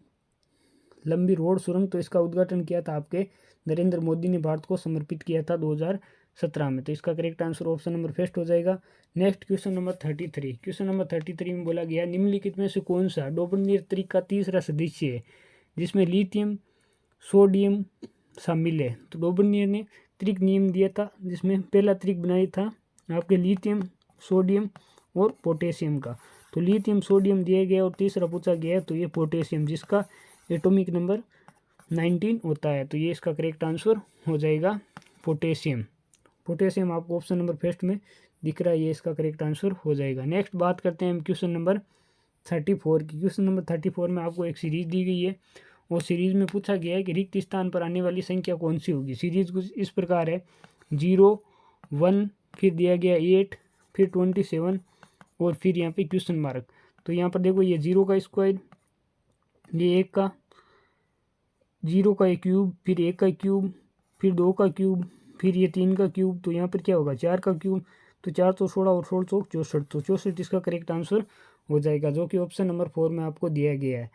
रोड सुरंग। तो इसका उद्घाटन किया था आपके नरेंद्र मोदी ने, भारत को समर्पित किया था 2017 में। तो इसका correct answer option number first हो जाएगा। Next question number 33। Question number 33 में बोला गया, निम्नलिखित में से कौन सा डोबरनीर त्रिक का तीसरा सदस्य है जिसमें लिथियम सोडियम शामिल है? तो डोबरनीर ने त्रिक नियम दिया था, जिसमें पहला त्रिक बनाया था आपके लिथियम सोडियम और पोटेशियम का। तो लिथियम सोडियम दिया गया और तीसरा पूछा गया तो ये पोटेशियम, जिसका एटॉमिक नंबर 19 होता है। तो ये इसका करेक्ट आंसर हो जाएगा पोटेशियम आपको ऑप्शन नंबर फर्स्ट में दिख रहा है, ये इसका करेक्ट आंसर हो जाएगा। नेक्स्ट बात करते हैं क्वेश्चन नंबर 34 की। क्वेश्चन नंबर 34 में आपको एक सीरीज दी गई है, और सीरीज में पूछा गया है कि रिक्त स्थान पर आने वाली संख्या कौन सी होगी। सीरीज कुछ इस प्रकार है, 0, 1, फिर दिया गया 8, फिर 27 और फिर यहाँ पे क्वेश्चन मार्क। तो यहाँ पर देखो, ये 0 का स्क्वायर, ये 1 का, 0 का क्यूब, फिर 1 का क्यूब, फिर 2 का क्यूब, फिर ये 3 का क्यूब। तो यहाँ पर क्या होगा? 4 का क्यूब। तो 416 और 16 64, तो 64 इसका करेक्ट आंसर हो जाएगा, जो कि ऑप्शन नंबर 4 में आपको दिया गया है,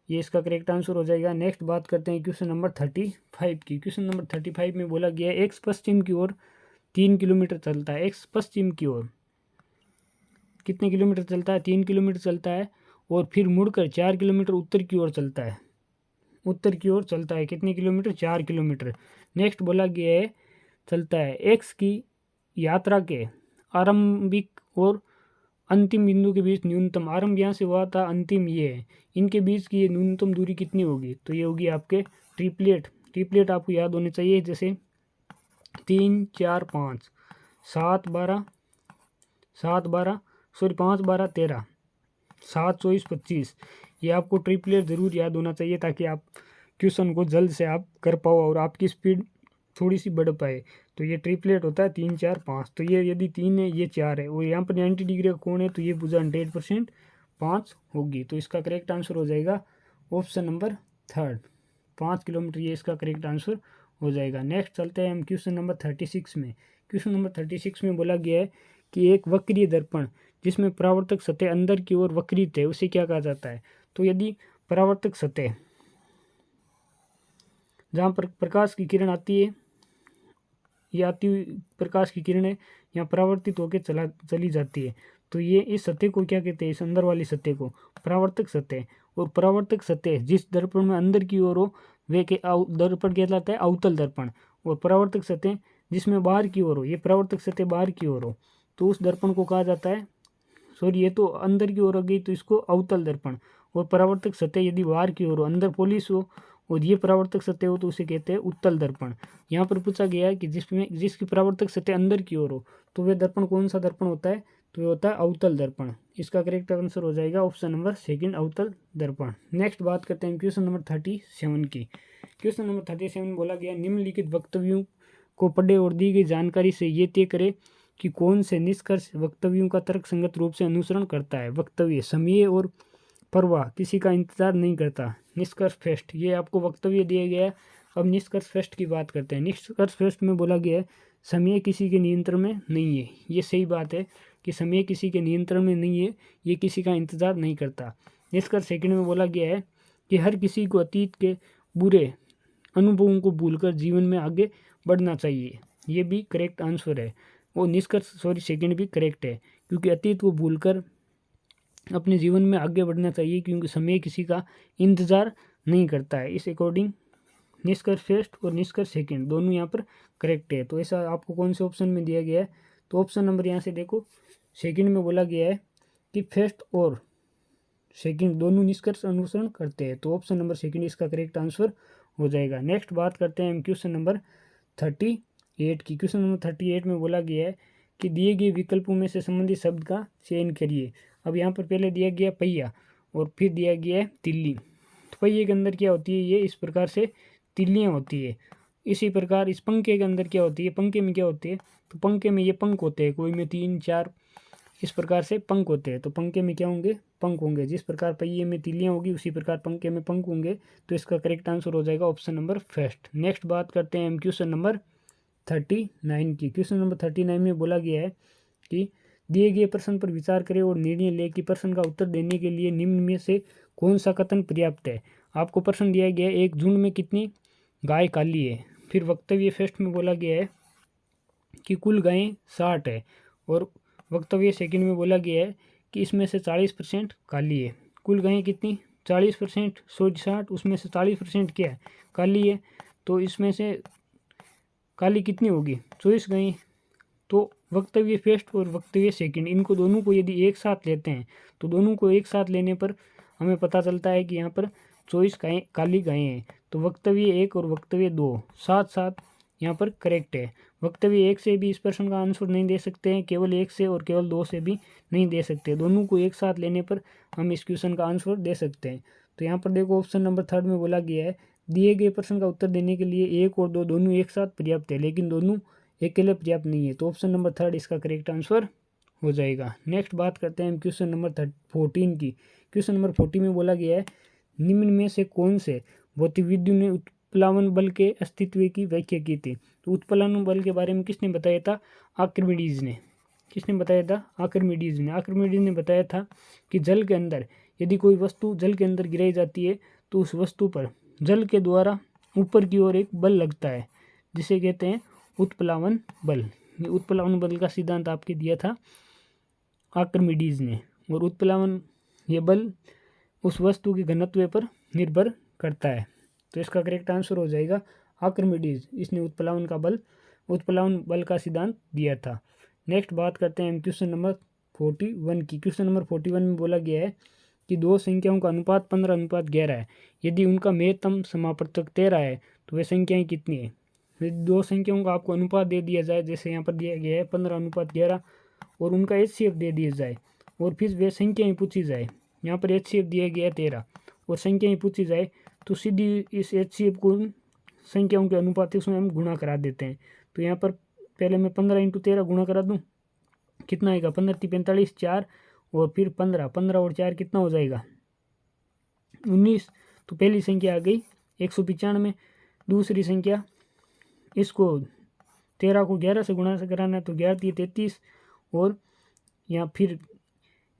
ये इसका करेक्ट आंसर हो जाएगा। नेक्स्ट बात करते हैं क्वेश्चन नंबर 35 की। क्वेश्चन नंबर 35 में बोला गया है, एक्स पश्चिम की ओर 3 किलोमीटर चलता है। एक्स पश्चिम की ओर कितने किलोमीटर चलता है? 3 किलोमीटर चलता है, और फिर मुड़कर 4 किलोमीटर उत्तर की ओर चलता है। कितने किलोमीटर? 4 किलोमीटर। नेक्स्ट बोला गया है, चलता है एक्स की यात्रा के आरंभिक और अंतिम बिंदु के बीच न्यूनतम, आरंभ यहाँ से हुआ था, अंतिम ये है, इनके बीच की ये न्यूनतम दूरी कितनी होगी? तो ये होगी आपके ट्रिपलेट आपको याद होने चाहिए, जैसे 3, 4, 5, 7, 12, 5, 12, 13, 7, 24, 25, ये आपको ट्रिपलेट ज़रूर याद होना चाहिए, ताकि आप क्वेश्चन को जल्द से आप कर पाओ और आपकी स्पीड थोड़ी सी बढ़ पाए। तो ये ट्रिपलेट होता है 3, 4, 5। तो ये यदि 3 है, ये 4 है, और यहाँ पर 90 डिग्री का कोण है, तो ये भुजा 100% 5 होगी। तो इसका करेक्ट आंसर हो जाएगा ऑप्शन नंबर 3, 5 किलोमीटर, ये इसका करेक्ट आंसर हो जाएगा। नेक्स्ट चलते हैं हम क्वेश्चन नंबर 36 में। क्वेश्चन नंबर 36 में बोला गया है कि एक वक्रीय दर्पण जिसमें परावर्तक सतह अंदर की ओर वक्रित है, उसे क्या कहा जाता है? तो यदि परावर्तक सतह, जहाँ पर प्रकाश की किरण आती है, ये आती हुई प्रकाश की किरणें यहाँ परावर्तित होकर चली जाती है, तो ये इस सतह को क्या कहते हैं? इस अंदर वाली सतह को परावर्तक सतह। और परावर्तक सतह जिस दर्पण में अंदर की ओर हो वे के दर्पण कहलाता है अवतल दर्पण, और परावर्तक सतह जिसमें बाहर की ओर हो, ये परावर्तक सतह बाहर की ओर हो, तो उस दर्पण को कहा जाता है, सॉरी ये तो अंदर की ओर हो गई, तो इसको अवतल दर्पण। और परावर्तक सतह यदि बाहर की ओर हो, अंदर पॉलिश हो, और ये परावर्तक सतह हो, तो उसे कहते हैं उत्तल दर्पण। यहाँ पर पूछा गया है कि जिसकी परावर्तक सतह अंदर की ओर हो, तो वह दर्पण कौन सा दर्पण होता है? तो ये होता है अवतल दर्पण। इसका करेक्ट आंसर हो जाएगा ऑप्शन नंबर 2 अवतल दर्पण। नेक्स्ट बात करते हैं क्वेश्चन नंबर 37 की। क्वेश्चन नंबर 37 बोला गया, निम्नलिखित वक्तव्यों को पढ़े और दी गई जानकारी से ये तय करें कि कौन से निष्कर्ष वक्तव्यों का तर्कसंगत रूप से अनुसरण करता है। वक्तव्य समय और परवाह किसी का इंतजार नहीं करता। निष्कर्ष फर्स्ट, ये आपको वक्तव्य दिया गया है। अब निष्कर्ष फर्स्ट की बात करते हैं। निष्कर्ष फर्स्ट में बोला गया है, समय किसी के नियंत्रण में नहीं है। ये सही बात है कि समय किसी के नियंत्रण में नहीं है, ये किसी का इंतजार नहीं करता। निष्कर्ष सेकंड में बोला गया है कि हर किसी को अतीत के बुरे अनुभवों को भूलकर जीवन में आगे बढ़ना चाहिए, ये भी करेक्ट आंसर है। और निष्कर्ष सेकंड भी करेक्ट है, क्योंकि अतीत को भूलकर अपने जीवन में आगे बढ़ना चाहिए, क्योंकि समय किसी का इंतज़ार नहीं करता है। इस अकॉर्डिंग निष्कर्ष फर्स्ट और निष्कर्ष सेकंड दोनों यहाँ पर करेक्ट है। तो ऐसा आपको कौन से ऑप्शन में दिया गया है? तो ऑप्शन नंबर यहाँ से देखो, सेकंड में बोला गया है कि फर्स्ट और सेकंड दोनों निष्कर्ष अनुसरण करते हैं, तो ऑप्शन नंबर सेकंड इसका करेक्ट आंसर हो जाएगा। नेक्स्ट बात करते हैं हम क्वेश्चन नंबर 38 की। क्वेश्चन नंबर 38 में बोला गया है कि दिए गए विकल्पों में से संबंधित शब्द का चयन करिए। अब यहाँ पर पहले दिया गया पहिया और फिर दिया गया है तिल्ली। तो पहिए के अंदर क्या होती है, ये इस प्रकार से तिल्लियाँ होती है। इसी प्रकार इस पंखे के अंदर क्या होती है, पंखे में क्या होती है, तो पंखे में ये पंख होते हैं, कोई में 3 4 इस प्रकार से पंख होते हैं। तो पंखे में क्या होंगे, पंख होंगे। जिस प्रकार पहिए में तिल्लियाँ होगी उसी प्रकार पंखे में पंख होंगे। तो इसका करेक्ट आंसर हो जाएगा ऑप्शन नंबर फर्स्ट। नेक्स्ट बात करते हैं हम क्वेश्चन नंबर 39 की। क्वेश्चन नंबर 39 में बोला गया है कि दिए गए प्रश्न पर विचार करें और निर्णय लें कि प्रश्न का उत्तर देने के लिए निम्न में से कौन सा कथन पर्याप्त है। आपको प्रश्न दिया गया है, एक झुंड में कितनी गाय काली है। फिर वक्तव्य फर्स्ट में बोला गया है कि कुल गायें 60 है, और वक्तव्य सेकंड में बोला गया है कि इसमें से 40% काली है। कुल गायें कितनी, 40%, 60, उसमें से 40% क्या है, काली है। तो इसमें से काली कितनी होगी, 24 गायें। तो वक्तव्य फर्स्ट और वक्तव्य सेकंड, इनको दोनों को यदि एक साथ लेते हैं तो दोनों को एक साथ लेने पर हमें पता चलता है कि यहाँ पर 24 गायें काली गायें हैं। तो वक्तव्य 1 और वक्तव्य 2 साथ साथ यहाँ पर करेक्ट है। वक्तव्य 1 से भी इस प्रश्न का आंसर नहीं दे सकते हैं, केवल 1 से और केवल 2 से भी नहीं दे सकते। दोनों को एक साथ लेने पर हम इस क्वेश्चन का आंसर दे सकते हैं। तो यहाँ पर देखो ऑप्शन नंबर 3 में बोला गया है दिए गए प्रश्न का उत्तर देने के लिए 1 और 2 दोनों एक साथ पर्याप्त है, लेकिन दोनों अकेले पर्याप्त नहीं है। तो ऑप्शन नंबर 3 इसका करेक्ट आंसर हो जाएगा। नेक्स्ट बात करते हैं क्वेश्चन नंबर 14 की। क्वेश्चन नंबर 14 में बोला गया है निम्न में से कौन से भौतिकविदों ने उत्प्लावन बल के अस्तित्व की व्याख्या की थी। तो उत्प्लावन बल के बारे में किसने बताया था, आर्किमिडीज ने। किसने बताया था, आर्किमिडीज ने। आर्किमिडीज ने बताया था कि जल के अंदर यदि कोई वस्तु जल के अंदर गिराई जाती है तो उस वस्तु पर जल के द्वारा ऊपर की ओर एक बल लगता है, जिसे कहते हैं उत्प्लावन बल। उत्प्लावन बल का सिद्धांत आपके दिया था आर्किमिडीज ने। और उत्प्लावन ये बल उस वस्तु के घनत्व पर निर्भर करता है। तो इसका करेक्ट आंसर हो जाएगा आर्किमिडीज। इसने उत्प्लावन बल का सिद्धांत दिया था। नेक्स्ट बात करते हैं हम क्वेश्चन नंबर 41 की। क्वेश्चन नंबर 41 में बोला गया है कि दो संख्याओं का अनुपात 15:11 है। यदि उनका महत्तम समापवर्तक 13 है तो वे संख्याएं कितनी है। यदि दो संख्याओं का आपको अनुपात दे दिया जाए, जैसे यहाँ पर दिया गया है 15:11, और उनका HCF दे दिया जाए और फिर वे संख्याएं पूछी जाए, यहाँ पर HCF दिया गया है 13 और संख्याएं पूछी जाए, तो सीधी इस HCF को संख्याओं के अनुपात उसमें हम गुणा करा देते हैं। तो यहाँ पर पहले मैं 15 × 13 गुणा करा दूँ, कितना आएगा, 15 × 45 4, और फिर 15 और 4 कितना हो जाएगा 19। तो पहली संख्या आ गई 195। दूसरी संख्या, इसको 13 को 11 से गुणा से कराना है तो 11 × 33, और यहाँ फिर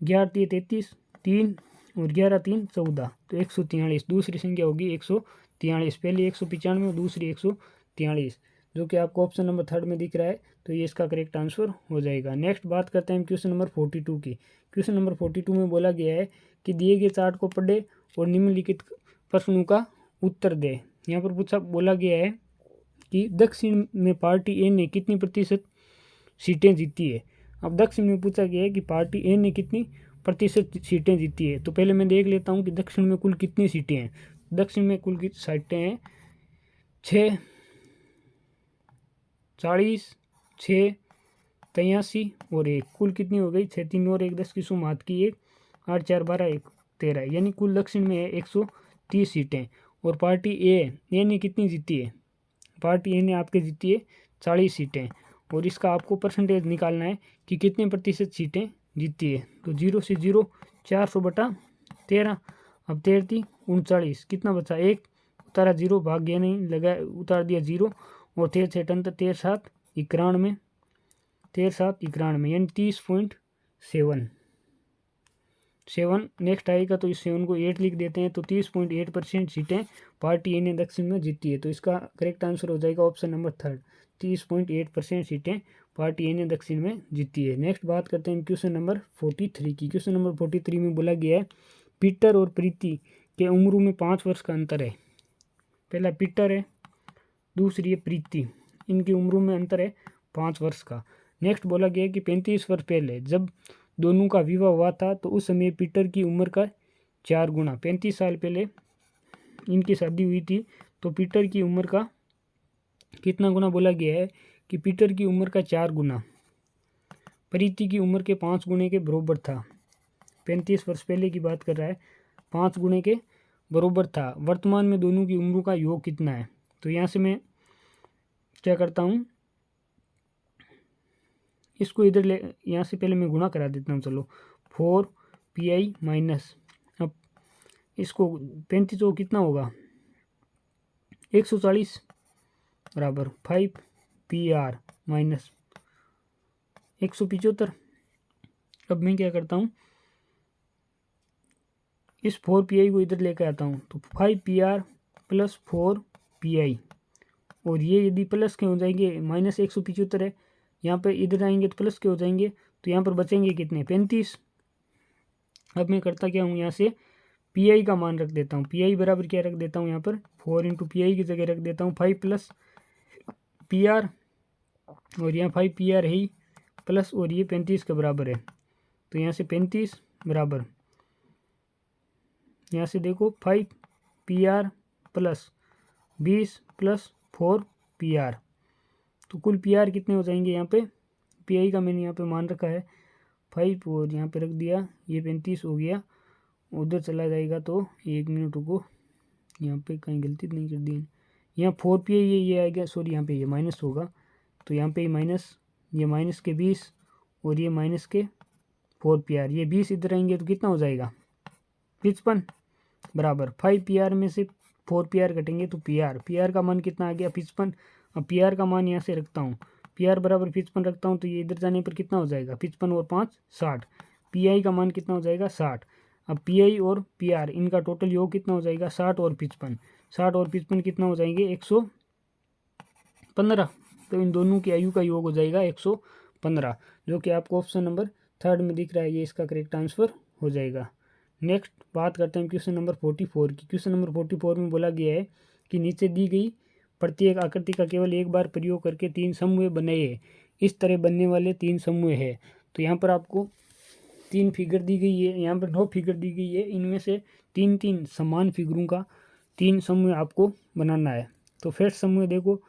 11 × 33 3, और 11 × 3 14, तो 143। दूसरी संख्या होगी 143। पहली 195 और दूसरी 143, जो कि आपको ऑप्शन नंबर 3 में दिख रहा है। तो ये इसका करेक्ट आंसर हो जाएगा। नेक्स्ट बात करते हैं क्वेश्चन नंबर 42 की। क्वेश्चन नंबर 42 में बोला गया है कि दिए गए चार्ट को पढ़े और निम्नलिखित प्रश्नों का उत्तर दे। यहाँ पर बोला गया है कि दक्षिण में पार्टी ए ने कितनी प्रतिशत सीटें जीती है। अब दक्षिण में पूछा गया है कि पार्टी ए ने कितनी प्रतिशत सीटें जीती है। तो पहले मैं देख लेता हूँ कि दक्षिण में कुल कितनी सीटें हैं। दक्षिण में कुल की सीटें हैं 6, 40, 6, 83 और 1, कुल कितनी हो गई 6 3 और 1 10 की सुम हाथ की 1 8 4 12 1 13, यानी कुल दक्षिण में है 130 सीटें। और पार्टी ए ने कितनी जीती है, पार्टी ए ने आपके जीती है 40 सीटें। और इसका आपको परसेंटेज निकालना है कि कितने प्रतिशत सीटें जीती है। तो 0 से 0 400/13, अब 13 39, कितना बचा 1, उतारा 0, भाग गया नहीं, लगा उतार दिया 0, और 13 से 13 7 91, 13 7 91, यानी 30.7। 7 नेक्स्ट आएगा तो इस 7 को 8 लिख देते हैं। तो 30.8% सीटें पार्टी ए ने दक्षिण में जीती है। तो इसका करेक्ट आंसर हो जाएगा ऑप्शन नंबर 3, 30.8% सीटें पार्टी ए ने दक्षिण में जीती है। नेक्स्ट बात करते हैं क्वेश्चन नंबर 43 की। क्वेश्चन नंबर 43 में बोला गया है पीटर और प्रीति के उम्र में 5 वर्ष का अंतर है। पहला पीटर है, दूसरी है प्रीति, इनकी उम्र में अंतर है 5 वर्ष का। नेक्स्ट बोला गया है कि 35 वर्ष पहले जब दोनों का विवाह हुआ था तो उस समय पीटर की उम्र का 4 गुना, 35 साल पहले इनकी शादी हुई थी तो पीटर की उम्र का कितना गुना बोला गया है कि पीटर की उम्र का 4 गुना प्रीति की उम्र के 5 गुने के बराबर था। 35 वर्ष पहले की बात कर रहा है, 5 गुने के बराबर था। वर्तमान में दोनों की उम्र का योग कितना है? तो यहाँ से मैं क्या करता हूँ, इसको इधर ले, यहाँ से पहले मैं गुणा करा देता हूँ। चलो 4 माइनस, अब इसको 35 को कितना होगा 140 बराबर 5 PR माइनस 175। अब मैं क्या करता हूँ, इस 4 PI को इधर लेकर आता हूँ तो 5 PR प्लस 4 PI, और ये यदि प्लस के हो जाएंगे माइनस 175 है, यहाँ पे इधर आएंगे तो प्लस के हो जाएंगे, तो यहाँ पर बचेंगे कितने 35। अब मैं करता क्या हूँ, यहाँ से PI का मान रख देता हूँ। PI बराबर क्या रख देता हूँ, यहाँ पर 4 इंटू PI की जगह रख देता हूँ 5 प्लस PR, और यहाँ 5 PR है ही प्लस, और ये 35 के बराबर है। तो यहाँ से 35 बराबर, यहाँ से देखो 5 PR प्लस 20 प्लस 4 PR, तो कुल PR कितने हो जाएंगे यहाँ पे। PI का मैंने यहाँ पे मान रखा है 5 और यहाँ पे रख दिया, ये 35 हो गया, उधर चला जाएगा। तो 1 मिनट रुको, यहाँ पे कहीं गलती नहीं कर दी, यहाँ 4 PI ये आएगा, सॉरी यहाँ पे ये माइनस होगा, तो यहाँ पे माइनस, ये माइनस के 20 और ये माइनस के 4 PR, ये 20 इधर आएंगे तो कितना हो जाएगा 55 बराबर 5 PR में से 4 PR कटेंगे तो PR का मान कितना आ गया 55। अब PR का मान यहाँ से रखता हूँ, PR बराबर 55 रखता हूँ, तो ये इधर जाने पर कितना हो जाएगा 55 और 5 60, PI का मान कितना हो जाएगा 60। अब PI और PR इनका टोटल योग कितना हो जाएगा 60 और 55, 60 और 55 कितना हो जाएंगे 115, तो इन दोनों की आयु का योग हो जाएगा 115, जो कि आपको ऑप्शन नंबर 3 में दिख रहा है, ये इसका करेक्ट आंसर हो जाएगा। नेक्स्ट बात करते हैं क्वेश्चन नंबर 44 की। क्वेश्चन नंबर 44 में बोला गया है कि नीचे दी गई प्रत्येक आकृति का केवल एक बार प्रयोग करके 3 समूह बनाए, इस तरह बनने वाले 3 समूह है। तो यहाँ पर आपको 3 फिगर दी गई है, यहाँ पर 9 फिगर दी गई है, इनमें से 3 समान फिगरों का 3 समूह आपको बनाना है। तो फर्स्ट समूह देखो,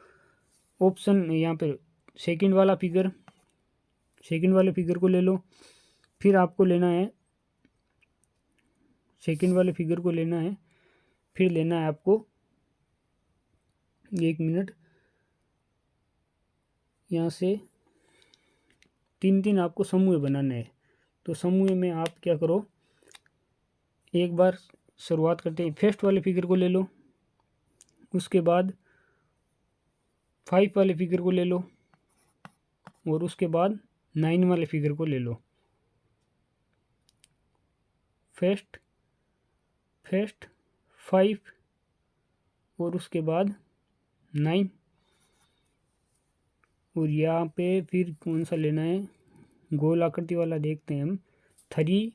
ऑप्शन यहाँ पर सेकंड वाला फिगर, सेकंड वाले फिगर को ले लो, फिर आपको लेना है सेकंड वाले फिगर को लेना है, फिर लेना है आपको 1 मिनट, यहाँ से 3 आपको समूह बनाने हैं। तो समूह में आप क्या करो, एक बार शुरुआत करते हैं, फर्स्ट वाले फिगर को ले लो, उसके बाद 5 वाले फिगर को ले लो, और उसके बाद 9 वाले फिगर को ले लो। फर्स्ट 5 और उसके बाद 9, और यहाँ पे फिर कौन सा लेना है, गोल आकृति वाला देखते हैं हम, 3,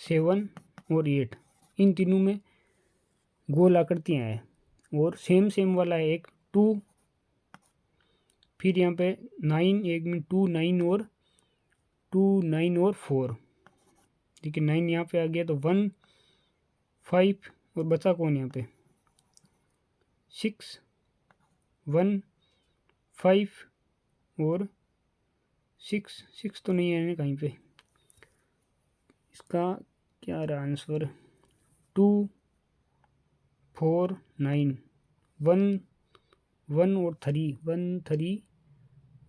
7 और 8, इन तीनों में गोल आकृतियाँ हैं, और सेम वाला है एक 2, फिर यहाँ पे 9, एक में 2 9 और 2 9 और 4, ठीक है 9 यहाँ पे आ गया, तो 1 5 और बचा कौन यहाँ पे 6 1 5 और 6 तो नहीं है ना कहीं पे, इसका क्या रहा आंसर 2 4 9 1 1 और 3 1 3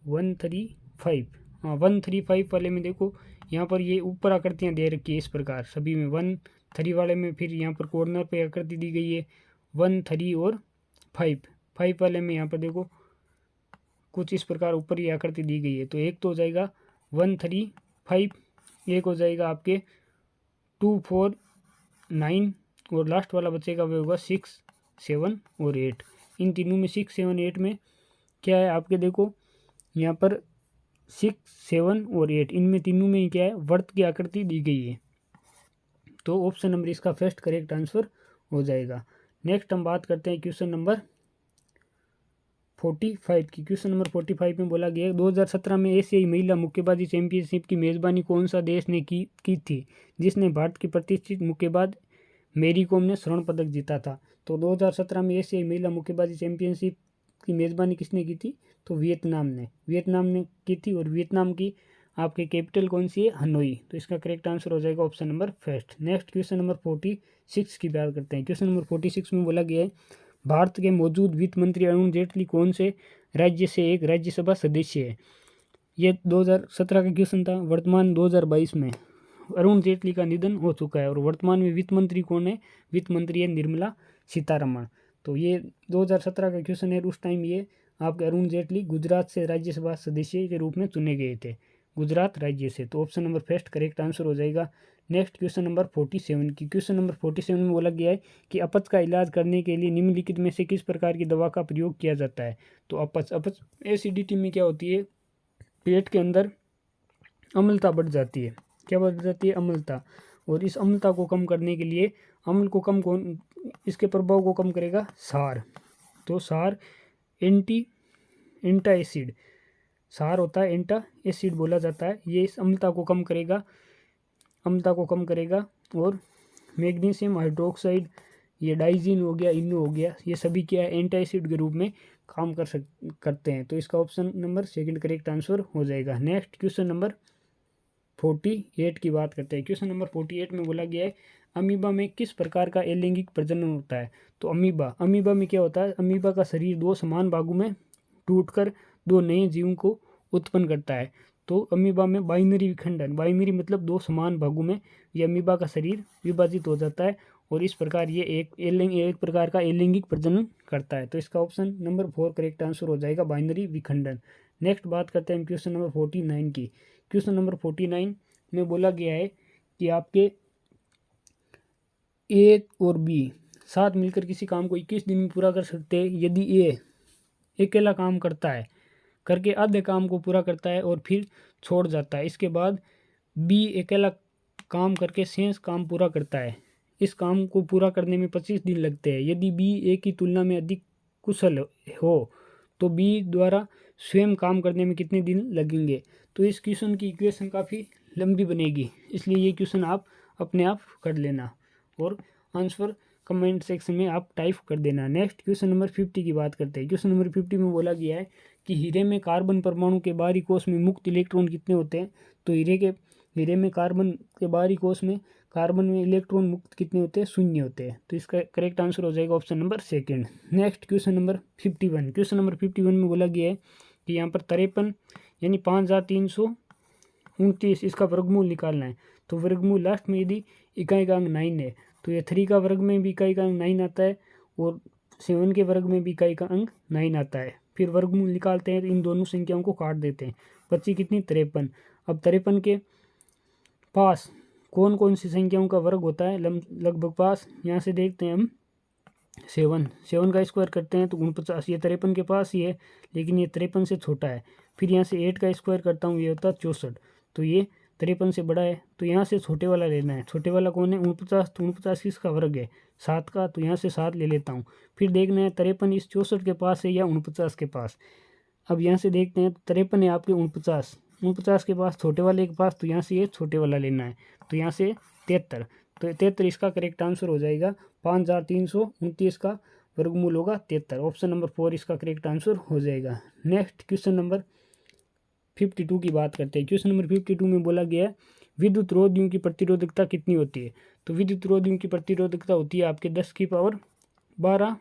1 3 5, हाँ 1 3 5 वाले में देखो, यहाँ पर ये ऊपर आकृतियाँ दे रखी है इस प्रकार सभी में, 1 3 वाले में फिर यहाँ पर कॉर्नर पे आकृति दी गई है 1 3 और 5 वाले में यहाँ पर देखो कुछ इस प्रकार ऊपर ही आकृति दी गई है। तो एक तो हो जाएगा 1 3 5, एक हो जाएगा आपके 2, 4, 9 और लास्ट वाला बचेगा वो होगा 6, 7 और 8। इन तीनों में 6, 7, 8 में क्या है आपके देखो यहाँ पर 6, 7 और 8 इनमें तीनों में क्या है वर्त की आकृति दी गई है। तो ऑप्शन नंबर इसका फर्स्ट करेक्ट आंसर हो जाएगा। नेक्स्ट हम बात करते हैं क्वेश्चन नंबर 45 की। क्वेश्चन नंबर 45 में बोला गया है 2017 में एशियाई महिला मुक्केबाजी चैंपियनशिप की मेज़बानी कौन सा देश ने की थी, जिसने भारत की प्रतिष्ठित मुक्केबाज मेरी कॉम ने स्वर्ण पदक जीता था। तो 2017 में एशियाई महिला मुक्केबाजी चैंपियनशिप की मेज़बानी किसने की थी, तो वियतनाम ने की थी। और वियतनाम की आपके कैपिटल कौन सी है, हनोई। तो इसका करेक्ट आंसर हो जाएगा option number first. Next question number 46 की बात करते हैं। क्वेश्चन नंबर 46 में बोला गया है भारत के मौजूद वित्त मंत्री अरुण जेटली कौन से राज्य से एक राज्यसभा सदस्य है। ये 2017 का क्वेश्चन था। वर्तमान 2022 में अरुण जेटली का निधन हो चुका है और वर्तमान में वित्त मंत्री कौन है, वित्त मंत्री है निर्मला सीतारमण। तो ये 2017 का क्वेश्चन है। उस टाइम ये आपके अरुण जेटली गुजरात से राज्यसभा सदस्य के रूप में चुने गए थे, गुजरात राज्य से। तो option number first correct answer हो जाएगा। नेक्स्ट क्वेश्चन नंबर 47 की। क्वेश्चन नंबर 47 में बोला गया है कि अपच का इलाज करने के लिए निम्नलिखित में से किस प्रकार की दवा का प्रयोग किया जाता है। तो अपच एसिडिटी में क्या होती है, पेट के अंदर अम्लता बढ़ जाती है। क्या बढ़ जाती है, अम्लता। और इस अम्लता को कम करने के लिए अम्ल को कम कौन इसके प्रभाव को कम करेगा, सार। तो सार एंटा एसिड, सार होता है एंटा एसिड बोला जाता है। ये इस अम्लता को कम करेगा। और मैग्नीशियम हाइड्रोक्साइड, ये डाइजीन हो गया, इनो हो गया, ये सभी क्या है एंटा एसिड के रूप में काम करते हैं। तो इसका option number second correct answer हो जाएगा। नेक्स्ट क्वेश्चन नंबर 48 की बात करते हैं। क्वेश्चन नंबर 48 में बोला गया है अमीबा में किस प्रकार का अलैंगिक प्रजनन होता है। तो अमीबा में क्या होता है, अमीबा का शरीर दो समान भागों में टूटकर दो नए जीवों को उत्पन्न करता है। तो अमीबा में बाइनरी विखंडन, बाइनरी मतलब दो समान भागों में ये अमीबा का शरीर विभाजित हो जाता है और इस प्रकार ये एक प्रकार का अलैंगिक प्रजनन करता है। तो इसका ऑप्शन नंबर 4 करेक्ट आंसर हो जाएगा, बाइनरी विखंडन। नेक्स्ट बात करते हैं क्वेश्चन नंबर 49 की। क्वेश्चन नंबर 49 में बोला गया है कि आपके ए और बी साथ मिलकर किसी काम को 21 दिन में पूरा कर सकते हैं यदि ए अकेला काम करके आधे काम को पूरा करता है और फिर छोड़ जाता है। इसके बाद बी अकेला काम करके शेष काम पूरा करता है। इस काम को पूरा करने में 25 दिन लगते हैं। यदि बी ए की तुलना में अधिक कुशल हो तो बी द्वारा स्वयं काम करने में कितने दिन लगेंगे। तो इस क्वेश्चन की इक्वेशन काफ़ी लंबी बनेगी, इसलिए ये क्वेश्चन आप अपने आप कर लेना और आंसर कमेंट सेक्शन में आप टाइप कर देना। नेक्स्ट क्वेश्चन नंबर 50 की बात करते हैं। क्वेश्चन नंबर 50 में बोला गया है कि हीरे में कार्बन परमाणु के बाहरी कोष में मुक्त इलेक्ट्रॉन कितने होते हैं। तो हीरे में कार्बन के बाहरी कोष में कार्बन में इलेक्ट्रॉन मुक्त कितने होते हैं, 0 होते हैं। तो इसका करेक्ट आंसर हो जाएगा option number second. Next question number 51। Question number 51 में बोला गया है कि यहाँ पर 53 यानी 5329 इसका वर्गमूल निकालना है। तो वर्गमूल लास्ट में यदि इकाई का अंक 9 है तो ये 3 का वर्ग में भी इकाई का अंक 9 आता है और 7 के वर्ग में भी इकाई का अंक 9 आता है। फिर वर्गमूल निकालते हैं तो इन दोनों संख्याओं को काट देते हैं। बची कितनी, 53। अब 53 के पास कौन कौन सी संख्याओं का वर्ग होता है, लगभग पास। यहाँ से देखते हैं हम 7 का स्क्वायर करते हैं तो 49। ये 53 के पास ही है लेकिन ये 53 से छोटा है। फिर यहाँ से 8 का स्क्वायर करता हूँ, ये होता है 64। तो ये 53 से बड़ा है। तो यहाँ से छोटे वाला लेना है। छोटे वाला कौन है, 49। तो 49 किसका वर्ग है, 7 का। तो यहाँ से 7 ले लेता हूँ। फिर देखना है 53 इस 64 के पास है या 49 के पास। अब यहाँ से देखते हैं 53 है आपके 49 के पास, छोटे वाले के पास। तो यहाँ से ये छोटे वाला लेना है। तो यहाँ से 73। तो 73 इसका करेक्ट आंसर हो जाएगा। 5329 का वर्गमूल होगा 73। ऑप्शन नंबर 4 इसका करेक्ट आंसर हो जाएगा। नेक्स्ट क्वेश्चन नंबर 52 की बात करते हैं। क्वेश्चन नंबर 52 में बोला गया है विद्युत रोधियों की प्रतिरोधकता कितनी होती है। तो विद्युत रोधियों की प्रतिरोधकता होती है आपके 10 की पावर 12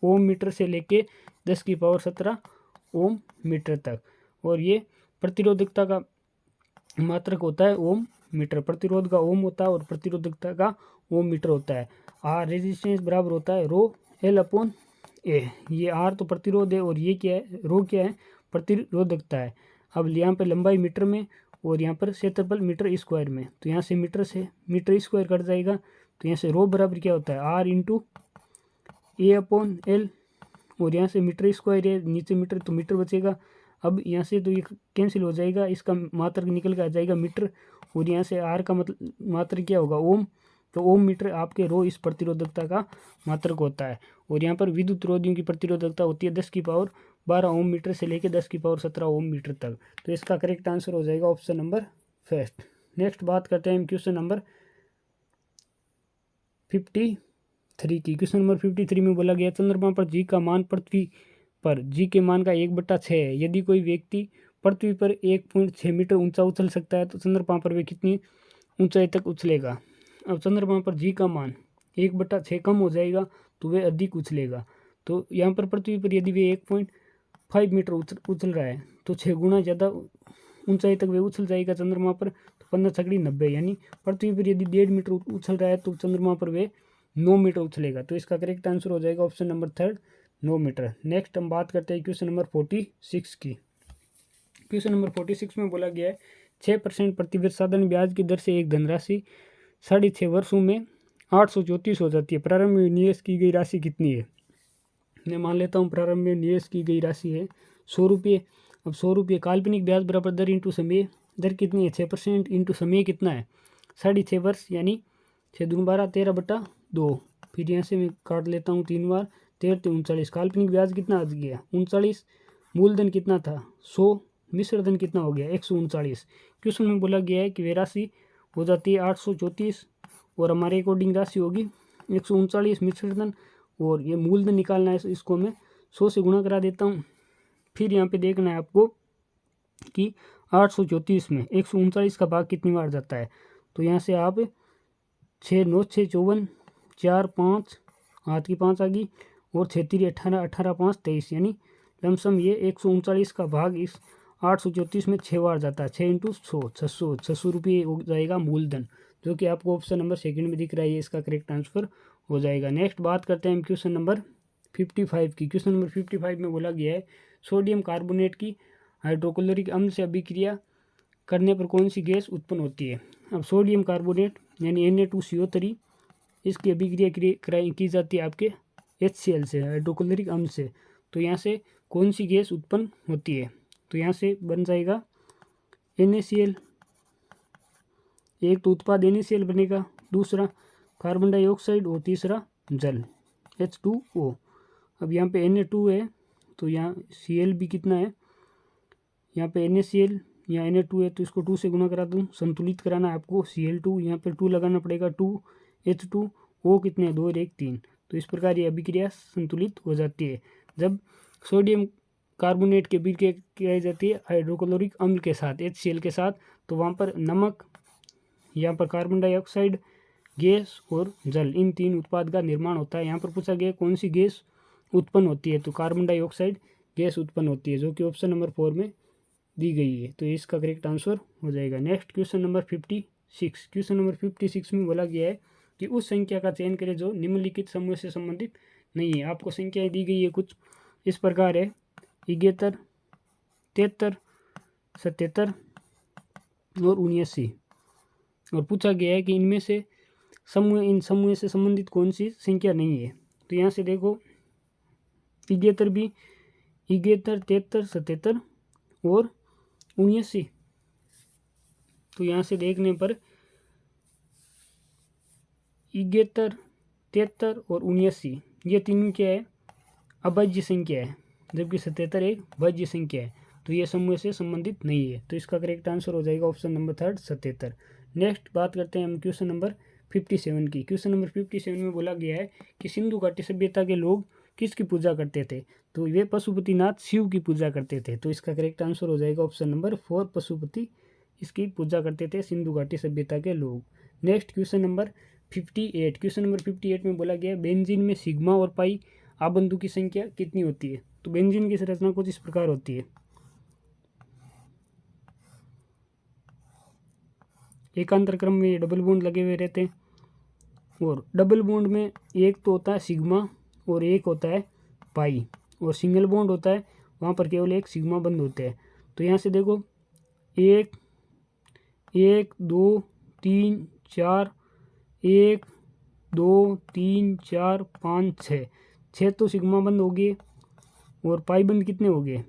ओम मीटर से लेके 10 की पावर 17 ओम मीटर तक। और ये प्रतिरोधकता का मात्रक होता है ओम मीटर। प्रतिरोध का ओम होता है और प्रतिरोधकता का ओम मीटर होता है। आर रेजिस्टेंस बराबर होता है रो एल अपॉन ए। ये आर तो प्रतिरोध है और ये क्या है, रो क्या है, प्रतिरोधकता है। अब यहाँ पे लंबाई मीटर में और यहाँ पर क्षेत्रफल मीटर स्क्वायर में, तो यहाँ से मीटर स्क्वायर कट जाएगा, तो यहाँ से रो बराबर क्या होता है R into A upon L, और यहाँ से मीटर स्क्वायर है नीचे मीटर तो मीटर बचेगा। अब यहाँ से तो ये कैंसिल हो जाएगा, इसका मात्रक निकल के आ जाएगा मीटर, और यहाँ से आर का मतलब मात्रक क्या होगा ओम, तो ओम मीटर आपके रो इस प्रतिरोधकता का मात्रक होता है। और यहाँ पर विद्युत रोधियों की प्रतिरोधकता होती है 10⁻12 ओम मीटर से लेकर 10⁻17 ओम मीटर तक। तो इसका करेक्ट आंसर हो जाएगा ऑप्शन नंबर फर्स्ट। नेक्स्ट बात करते हैं क्वेश्चन नंबर 53 की। क्वेश्चन नंबर 53 में बोला गया चंद्रमा पर जी का मान पृथ्वी पर जी के मान का 1/6 है। यदि कोई व्यक्ति पृथ्वी पर 1.6 मीटर ऊंचा उछल सकता है तो चंद्रमा पर वे कितनी ऊंचाई तक उछलेगा। अब चंद्रमा पर जी का मान 1/6 कम हो जाएगा तो वे अधिक उछलेगा। तो यहाँ पर पृथ्वी पर यदि वे 1.5 मीटर उछल रहा है तो 6 गुना ज़्यादा ऊंचाई तक वे उछल जाएगा चंद्रमा पर, तो 15 छकड़ी 90, यानी पृथ्वी पर यदि 1.5 मीटर उछल रहा है तो चंद्रमा पर वे 9 मीटर उछलेगा। तो इसका करेक्ट आंसर हो जाएगा option number third 9 metre. Next हम बात करते हैं क्वेश्चन नंबर 46 की। क्वेश्चन नंबर 46 में बोला गया है 6% प्रतिवर्ष साधारण ब्याज की दर से एक धनराशि 6.5 वर्षों में 834 हो जाती है। प्रारंभ में निवेश की गई राशि कितनी है। मैं मान लेता हूँ प्रारंभ में निवेश की गई राशि है 100 रुपये। अब 100 रुपये काल्पनिक ब्याज बराबर दर इंटू समय, दर कितनी है 6% इंटू समय कितना है 6.5 वर्ष, यानी 6 दूनी 12 13/2। फिर यहाँ से मैं काट लेता हूँ 3 बार, 13×3 = 39। काल्पनिक ब्याज कितना आ गया 39, मूलधन कितना था 100, मिश्रधन कितना हो गया 139। क्वेश्चन में बोला गया है कि वे राशि हो जाती है 834 और हमारे अकॉर्डिंग राशि होगी 139 मिश्रधन, और ये मूलधन निकालना है, इसको मैं 100 से गुणा करा देता हूँ। फिर यहाँ पे देखना है आपको कि 834 में 139 का भाग कितनी बार जाता है। तो यहाँ से आप 6 9 6 54, 4 5 हाथ की 5 आ गई, और 6 3 18, 18 5 23, यानी लमसम ये 139 का भाग इस 834 में 6 बार जाता है। 6 इंटू 100 600 रुपये हो जाएगा मूलधन, जो कि आपको ऑप्शन नंबर सेकंड में दिख रहा है, इसका करेक्ट आंसर हो जाएगा। नेक्स्ट बात करते हैं क्वेश्चन नंबर 55 की। क्वेश्चन नंबर 55 में बोला गया है सोडियम कार्बोनेट की हाइड्रोक्लोरिक अम्ल से अभिक्रिया करने पर कौन सी गैस उत्पन्न होती है। अब सोडियम कार्बोनेट यानी Na2CO3, इसकी अभिक्रिया की जाती है आपके HCl से, हाइड्रोक्लोरिक अम्ल से। तो यहाँ से कौन सी गैस उत्पन्न होती है, तो यहाँ से बन जाएगा NaCl, एक तो उत्पाद NaCl बनेगा, दूसरा कार्बन डाइऑक्साइड और तीसरा जल H2O। अब यहाँ पे Na2 है तो यहाँ Cl भी कितना है, यहाँ पे NaCl यहाँ Na2 है तो इसको 2 से गुना करा दूँ, संतुलित कराना है आपको Cl2, यहाँ पे 2 लगाना पड़ेगा 2H2O कितने 2 और 1 3। तो इस प्रकार ये अभिक्रिया संतुलित हो जाती है। जब सोडियम कार्बोनेट की अभिक्रिया की जाती है हाइड्रोक्लोरिक अम्ल के साथ HCl के साथ, तो वहाँ पर नमक, यहाँ पर कार्बन डाइऑक्साइड गैस और जल, इन 3 उत्पाद का निर्माण होता है। यहाँ पर पूछा गया कौन सी गैस उत्पन्न होती है, तो कार्बन डाइऑक्साइड गैस उत्पन्न होती है, जो कि ऑप्शन नंबर 4 में दी गई है। तो इसका करेक्ट आंसर हो जाएगा। Next question number 56। Question number 56 में बोला गया है कि उस संख्या का चयन करें जो निम्नलिखित समूह से संबंधित नहीं है। आपको संख्याएं दी गई है कुछ इस प्रकार है 71, 73, 77 और 79, और पूछा गया है कि इनमें से इन समूह से संबंधित कौन सी संख्या नहीं है। तो यहाँ से देखो 71 भी, 71, 73, 77 और 79। तो यहाँ से देखने पर 71, 73 और 79 ये तीनों क्या है अभाज्य संख्या है, जबकि 77 एक भाज्य संख्या है। तो ये समूह से संबंधित नहीं है। तो इसका करेक्ट आंसर हो जाएगा ऑप्शन नंबर थर्ड 77। नेक्स्ट बात करते हैं हम क्वेश्चन नंबर 57 की। क्वेश्चन नंबर 57 में बोला गया है कि सिंधु घाटी सभ्यता के लोग किसकी पूजा करते थे, तो वे पशुपतिनाथ शिव की पूजा करते थे। तो इसका करेक्ट आंसर हो जाएगा ऑप्शन नंबर 4 पशुपति इसकी पूजा करते थे सिंधु घाटी सभ्यता के लोग। Next question number 58। Question number 58 में बोला गया बेंजीन में सिग्मा और पाई आबंधु की संख्या कितनी होती है। तो बेंजीन की संरचना कुछ इस प्रकार होती है, एकांतर क्रम में डबल बॉन्ड लगे हुए रहते हैं, और डबल बॉन्ड में एक तो होता है सिग्मा और एक होता है पाई, और सिंगल बॉन्ड होता है वहाँ पर केवल एक सिग्मा बंद होते हैं। तो यहाँ से देखो 1 1 2 3 4, 1 2 3 4 5 6, 6 तो सिग्मा बंद हो गए और पाई बंद कितने हो गए,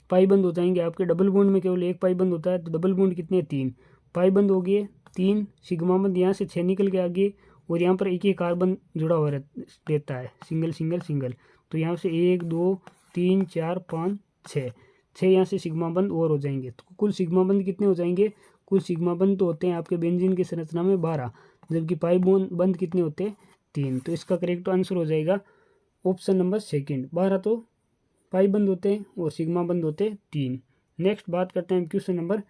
पाई बंद हो जाएंगे आपके। डबल बॉन्ड में केवल एक पाई बंद होता है, तो डबल बॉन्ड कितने, 3 पाई बंद हो गए 3, सिग्मा बंद यहाँ से 6 निकल के आगे और यहाँ पर एक ही कार्बन जुड़ा हुआ रहता है, सिंगल सिंगल सिंगल। तो यहाँ से 1 2 3 4 5 6, 6 यहाँ से सिग्मा बंद और हो जाएंगे। तो कुल सिग्मा बंद कितने हो जाएंगे, कुल सिग्मा बंद तो होते हैं आपके बेंजीन की संरचना में 12, जबकि पाई बंद कितने होते हैं, 3। तो इसका करेक्ट आंसर हो जाएगा ऑप्शन नंबर सेकंड। 12 तो पाई बंद होते हैं और सिग्मा बंद होते हैं 3। नेक्स्ट बात करते हैं क्वेश्चन नंबर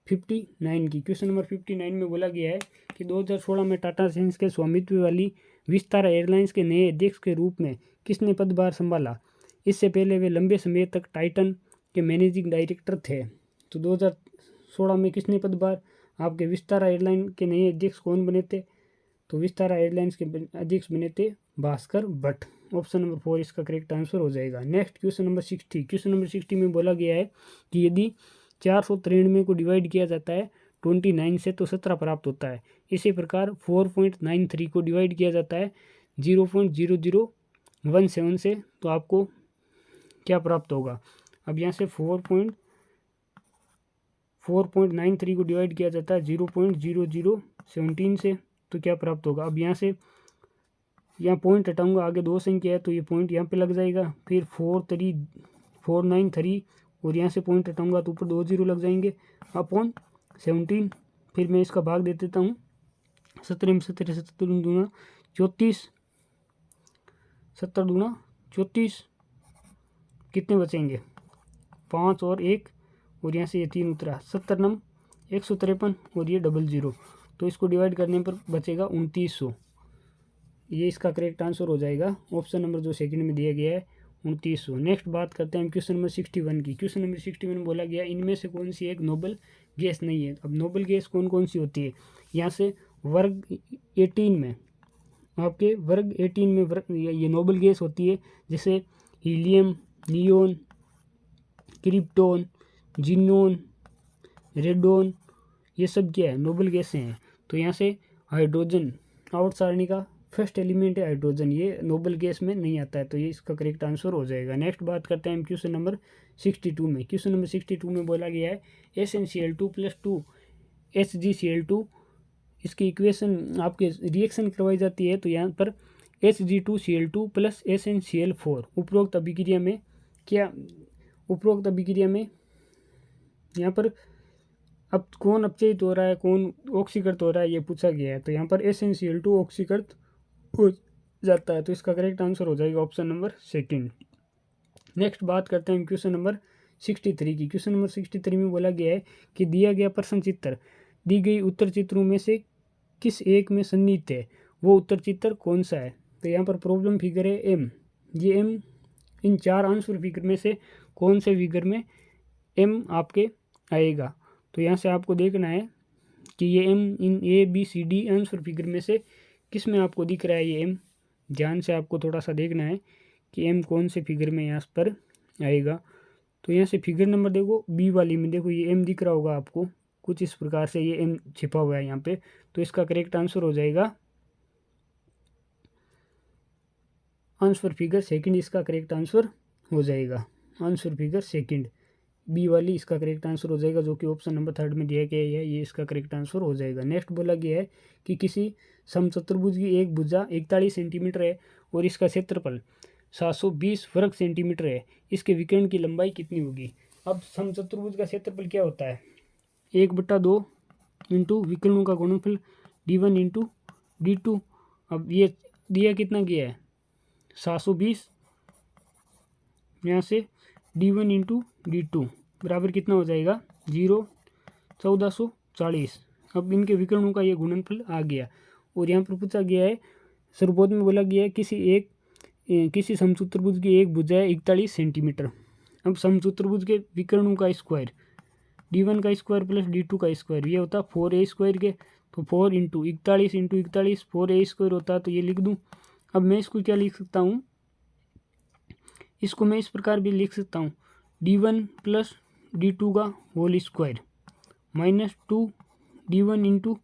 59 की। क्वेश्चन नंबर 59 में बोला गया है कि 2016 में टाटा सन्स के स्वामित्व वाली विस्तारा एयरलाइंस के नए अध्यक्ष के रूप में किसने पदभार संभाला। इससे पहले वे लंबे समय तक टाइटन के मैनेजिंग डायरेक्टर थे। तो 2016 में किसने पदभार, आपके विस्तारा एयरलाइन के नए अध्यक्ष कौन बने थे, तो विस्तारा एयरलाइंस के अध्यक्ष बने थे भास्कर भट्ट। ऑप्शन नंबर 4 इसका करेक्ट आंसर हो जाएगा। Next question number 60। Question number 60 में बोला गया है कि यदि 493 को डिवाइड किया जाता है 29 से तो 17 प्राप्त होता है। इसी प्रकार 4.93 को डिवाइड किया जाता है 0.0017 से, तो आपको क्या प्राप्त होगा। अब यहाँ से 4.93 को डिवाइड किया जाता है 0.0017 से, तो क्या प्राप्त होगा। अब यहाँ से यहाँ पॉइंट हटाऊंगा, आगे 2 संख्या है तो ये पॉइंट यहाँ पे लग जाएगा, फिर 493 और यहाँ से पॉइंट हटाऊंगा तो ऊपर 2 0 लग जाएंगे अपॉन 17। फिर मैं इसका भाग दे देता हूँ, 17 में 17 17 दूना 34, 70 दूना 34, कितने बचेंगे 5 और 1 और यहाँ से ये 3 उतरा, 70 नम 153 और ये 00, तो इसको डिवाइड करने पर बचेगा 2900। ये इसका करेक्ट आंसर हो जाएगा ऑप्शन नंबर जो सेकंड में दिया गया है 2900। नेक्स्ट बात करते हैं क्वेश्चन नंबर 61 की। क्वेश्चन नंबर 61 में बोला गया इनमें से कौन सी एक नोबल गैस नहीं है। अब नोबल गैस कौन कौन सी होती है, यहाँ से वर्ग 18 में, आपके वर्ग 18 में ये नोबल गैस होती है, जैसे helium, neon, krypton, xenon, radon, ये सब क्या है, नोबल गैसें हैं। तो यहाँ से हाइड्रोजन आवर्त सारणी का फर्स्ट एलिमेंट है हाइड्रोजन, ये नोबल गैस में नहीं आता है, तो ये इसका करेक्ट आंसर हो जाएगा। नेक्स्ट बात करते हैं क्वेश्चन नंबर 62 में। क्वेश्चन नंबर 62 में बोला गया है SnCl2 + 2 HgCl2, इसकी इक्वेशन आपके रिएक्शन करवाई जाती है, तो यहाँ पर Hg2Cl2 + SnCl4 उपरोक्त अभिक्रिया में क्या, उपरोक्त अभिक्रिया में यहाँ पर अब कौन अपचयित हो रहा है, कौन ऑक्सीकृत हो रहा है, ये पूछा गया है। तो यहाँ पर SnCl2 ऑक्सीकृत हो जाता है, तो इसका करेक्ट आंसर हो जाएगा ऑप्शन नंबर सेकंड। नेक्स्ट बात करते हैं क्वेश्चन नंबर 63 की। क्वेश्चन नंबर 63 में बोला गया है कि दिया गया प्रश्न चित्र दी गई उत्तर चित्रों में से किस एक में सन्निहित है, वो उत्तर चित्र कौन सा है। तो यहाँ पर प्रॉब्लम फिगर है एम, ये एम इन 4 आंसर फिगर में से कौन से फिगर में एम आपके आएगा। तो यहाँ से आपको देखना है कि ये एम इन ABCD आंसर फिगर में से किस में आपको दिख रहा है ये एम, ध्यान से आपको थोड़ा सा देखना है कि एम कौन से फिगर में यहाँ पर आएगा। तो यहाँ से फिगर नंबर देखो बी वाली में, देखो ये एम दिख रहा होगा आपको कुछ इस प्रकार से, ये एम छिपा हुआ है यहाँ पे, तो इसका करेक्ट आंसर हो जाएगा आंसर फिगर सेकंड, इसका करेक्ट आंसर हो जाएगा आंसर फिगर सेकंड बी वाली, इसका करेक्ट आंसर हो जाएगा, जो कि ऑप्शन नंबर 3 में दिया गया है, ये इसका करेक्ट आंसर हो जाएगा। नेक्स्ट बोला गया है कि किसी समचतुर्भुज की एक भुजा 41 सेंटीमीटर है और इसका क्षेत्रफल 720 वर्ग सेंटीमीटर है, इसके विकर्ण की लंबाई कितनी होगी। अब समचतुर्भुज का क्षेत्रफल क्या होता है, 1/2 इंटू विकर्णों का गुणनफल D1 इंटू D2। अब ये दिया कितना गया है 720, यहाँ से D1 इंटू D2 बराबर कितना हो जाएगा 0, 1440। अब इनके विकर्णों का ये गुणनफल आ गया। और यहाँ पर पूछा गया है, सर्वबोध में बोला गया है किसी समचतुर्भुज की एक भुजा है 41 सेंटीमीटर। अब समचतुर्भुज के विकर्णों का स्क्वायर D1 का स्क्वायर प्लस D2 का स्क्वायर, ये होता है 4a² के, तो 4 इंटू 41 इंटू 41 4a² होता है, तो ये लिख दूँ। अब मैं इसको क्या लिख सकता हूँ, इसको मैं इस प्रकार भी लिख सकता हूँ D1 + D2 का होल स्क्वायर -2d1 ×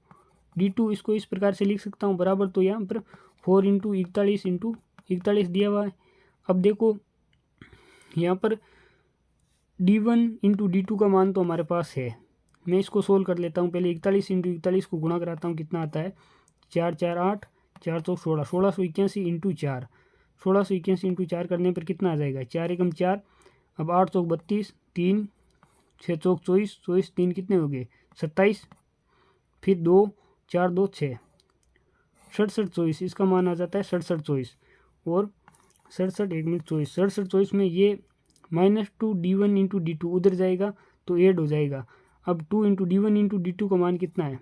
d2, इसको इस प्रकार से लिख सकता हूँ बराबर। तो यहाँ पर 4 × 41 दिया हुआ है। अब देखो यहाँ पर d1 × d2 का मान तो हमारे पास है, मैं इसको सोल्व कर लेता हूँ। पहले 41 × 41 को गुणा कराता हूँ, कितना आता है 4 4 8 4 चौक 16, 1681 × 4, 1681 × 4 करने पर कितना आ जाएगा 4 एकम 4। अब 8 चौक 32, 3 6 चौक 24, 24 3 कितने हो गए 27, फिर 2 4 2 6, 67 24, इसका मान आ जाता है 67 24 और 67 1 मिनट 24, 67 24 में ये -2d1 × d2 उधर जाएगा तो ऐड हो जाएगा। अब 2 × d1 × d2 का मान कितना है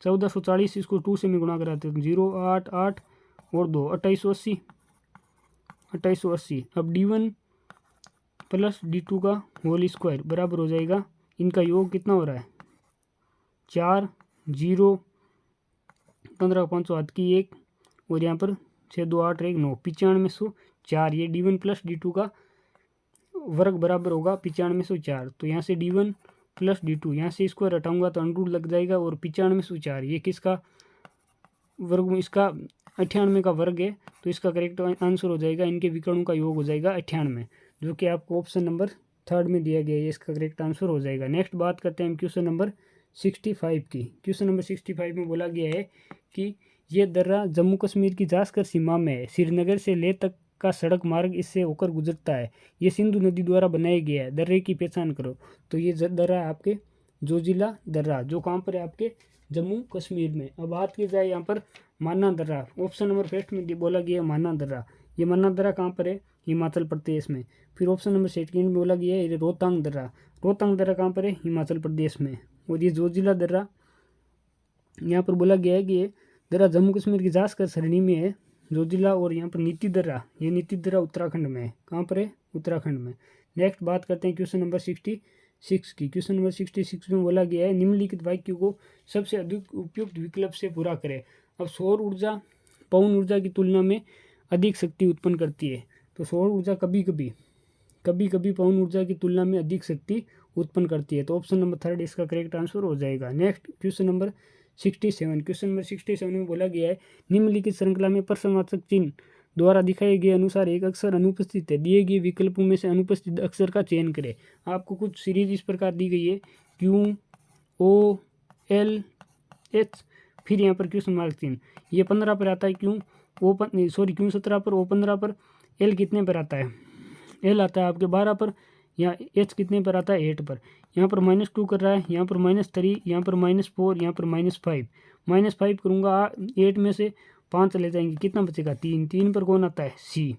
1440, इसको 2 से मैं गुणा कराते हैं 0 8 8 और 2 2880, 2880। अब d1 + d2 का होल स्क्वायर बराबर हो जाएगा, इनका योग कितना हो रहा है 4 0 15 5 हाथ की 1 और यहाँ पर 6 2 8 1 9, 9504। ये d1 + d2 का वर्ग बराबर होगा 9504। तो यहाँ से d1 + d2, यहाँ से स्क्वायर हटाऊंगा तो अंडर लग जाएगा और 9504 ये किसका वर्ग, इसका 98 का वर्ग है। तो इसका करेक्ट आंसर हो जाएगा, इनके विकर्णों का योग हो जाएगा 98, जो कि आपको ऑप्शन नंबर 3 में दिया गया है, इसका करेक्ट आंसर हो जाएगा। नेक्स्ट बात करते हैं क्वेश्चन नंबर 65 की। क्वेश्चन नंबर 65 में बोला गया है कि ये दर्रा जम्मू कश्मीर की जास्कर सीमा में है, श्रीनगर से लेह तक का सड़क मार्ग इससे होकर गुजरता है, ये सिंधु नदी द्वारा बनाया गया है, दर्रे की पहचान करो। तो ये दर्रा आपके जोजिला दर्रा, जो कहाँ पर है आपके जम्मू कश्मीर में। अब बात की जाए यहाँ पर माना दर्रा, ऑप्शन नंबर फर्स्ट में बोला गया है माना दर्रा। ये माना दर्रा कहाँ पर है हिमाचल प्रदेश में। फिर ऑप्शन नंबर सेकंड में बोला गया है रोहतांग दर्रा, रोहतांग दर्रा कहाँ पर है हिमाचल प्रदेश में। और ये जोजिला दर्रा यहाँ पर बोला गया है कि ये दर्रा जम्मू कश्मीर की जास्कर श्रेणी में है जोजिला। और यहाँ पर नीति दर्रा, ये नीति दर्रा उत्तराखंड में है, कहाँ पर है उत्तराखंड में। नेक्स्ट बात करते हैं क्वेश्चन नंबर 66 की। क्वेश्चन नंबर 66 में बोला गया है निम्नलिखित वाक्य को सबसे अधिक उपयुक्त विकल्प से पूरा करें। अब सौर ऊर्जा पवन ऊर्जा की तुलना में अधिक शक्ति उत्पन्न करती है। तो सौर ऊर्जा कभी कभी पवन ऊर्जा की तुलना में अधिक शक्ति उत्पन्न करती है। तो ऑप्शन नंबर 3 इसका करेक्ट आंसर हो जाएगा। Next question number 67, question number 67 में बोला गया है निम्नलिखित श्रृंखला में प्रश्नवाचक चिन्ह द्वारा दिखाए गए अनुसार एक अक्षर अनुपस्थित है, दिए गए विकल्पों में से अनुपस्थित अक्षर का चयन करें। आपको कुछ सीरीज इस प्रकार दी गई है Q O L H, फिर यहाँ पर क्वेश्चन मार्क चिन्ह, ये 15 पर आता है Q 17 पर, O 15 पर, L कितने पर आता है L आता है आपके 12 पर, यहाँ H कितने पर आता है 8 पर। यहाँ पर -2 कर रहा है, यहाँ पर -3, यहाँ पर -4, यहाँ पर -5, -5 करूँगा 8 में से 5 चले जाएंगे, कितना बचेगा 3, 3 पर कौन आता है C।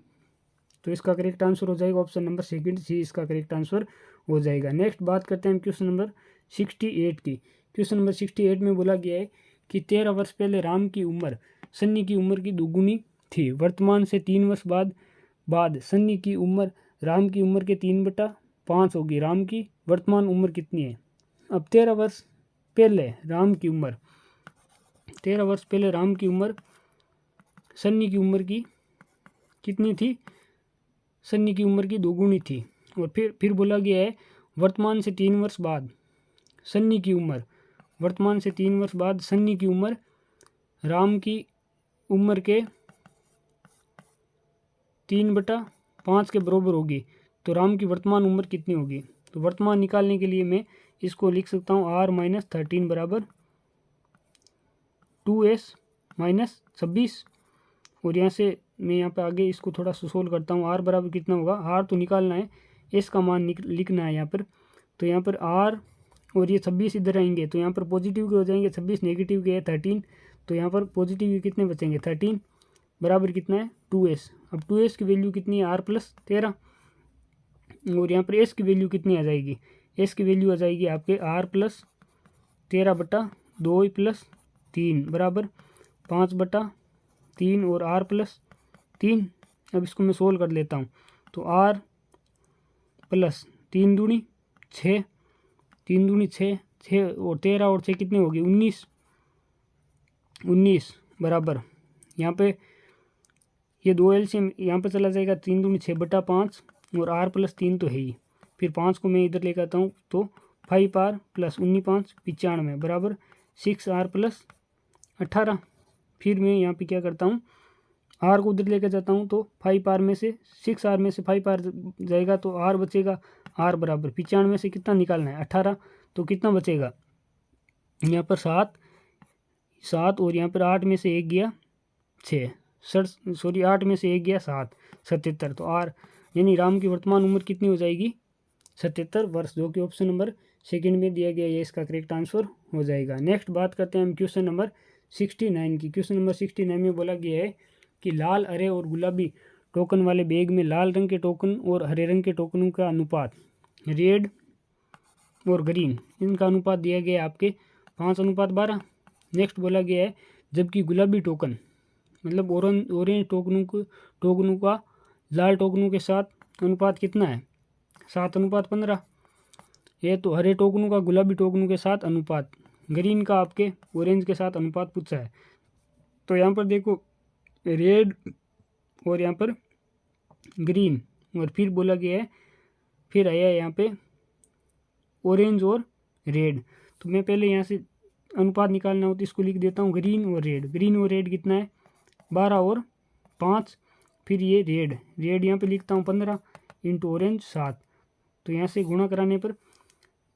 तो इसका करेक्ट आंसर हो जाएगा ऑप्शन नंबर सेकंड C, इसका करेक्ट आंसर हो जाएगा। नेक्स्ट बात करते हैं क्वेश्चन नंबर 68 की। क्वेश्चन नंबर 68 में बोला गया है कि 13 वर्ष पहले राम की उम्र सन्नी की उम्र की दोगुनी थी, वर्तमान से 3 वर्ष बाद सन्नी की उम्र राम की उम्र के 3/5 होगी, राम की वर्तमान उम्र कितनी है। अब 13 वर्ष पहले राम की उम्र, 13 वर्ष पहले राम की उम्र सन्नी की उम्र की कितनी थी, सन्नी की उम्र की दोगुनी थी। और फिर बोला गया है वर्तमान से 3 वर्ष बाद सन्नी की उम्र, वर्तमान से 3 वर्ष बाद सन्नी की उम्र राम की उम्र के 3/5 के बराबर होगी। तो राम की वर्तमान उम्र कितनी होगी। तो वर्तमान निकालने के लिए मैं इसको लिख सकता हूँ r - 13 बराबर 2s - 26। और यहाँ से मैं यहाँ पे आगे इसको थोड़ा सा सोल्व करता हूँ। r बराबर कितना होगा, r तो निकालना है, s का मान लिखना है यहाँ पर। तो यहाँ पर r और ये 26 इधर आएंगे तो यहाँ पर पॉजिटिव के हो जाएंगे, 26 नेगेटिव के है 13, तो यहाँ पर पॉजिटिव के कितने बचेंगे 13 बराबर कितना है 2s। अब 2s की वैल्यू कितनी है r + 13, और यहाँ पर s की वैल्यू कितनी आ जाएगी, s की वैल्यू आ जाएगी आपके r + 13/2 + 3 बराबर 5/3 और r + 3। अब इसको मैं सोल्व कर लेता हूँ। तो r + 3 दूनी 6, 3 दूनी 6, 6 और 13 और 6 कितने होगी 19 बराबर, यहाँ पे ये 2 एलसीएम यहाँ पे चला जाएगा, 3 दूनी 6/5 और r + 3 तो है ही, फिर 5 को मैं इधर लेकर आता हूँ तो 5r प्लस 19 95 बराबर 6r प्लस 18। फिर मैं यहाँ पे क्या करता हूँ, आर को उधर लेकर जाता हूँ तो 5r में से 6r में से 5r जाएगा तो r बचेगा। r बराबर 95 से कितना निकालना है 18, तो कितना बचेगा यहाँ पर 7 और यहाँ पर 8 में से 1 गया 6 8 में से 1 गया 7 77। तो r यानी राम की वर्तमान उम्र कितनी हो जाएगी 77 वर्ष, जो कि ऑप्शन नंबर सेकंड में दिया गया ये इसका करेक्ट आंसर हो जाएगा। नेक्स्ट बात करते हैं हम क्वेश्चन नंबर 69 की। क्वेश्चन नंबर 69 में बोला गया है कि लाल, हरे और गुलाबी टोकन वाले बैग में लाल रंग के टोकन और हरे रंग के टोकनों का अनुपात, रेड और ग्रीन, इनका अनुपात दिया गया है आपके 5:12। नेक्स्ट बोला गया है जबकि गुलाबी टोकन मतलब ऑरेंज टोकनों का लाल टोकनों के साथ अनुपात कितना है 7:15। ये तो हरे टोकनों का गुलाबी टोकनों के साथ अनुपात, ग्रीन का आपके ऑरेंज के साथ अनुपात पूछा है। तो यहाँ पर देखो रेड और यहाँ पर ग्रीन, और फिर बोला गया है, फिर आया यहाँ पे ऑरेंज और रेड। तो मैं पहले यहाँ से अनुपात निकालना हो तो इसको लिख देता हूँ ग्रीन और रेड कितना है 12 और 5। फिर ये रेड यहाँ पे लिखता हूँ 15 इंटू ऑरेंज 7। तो यहाँ से गुणा कराने पर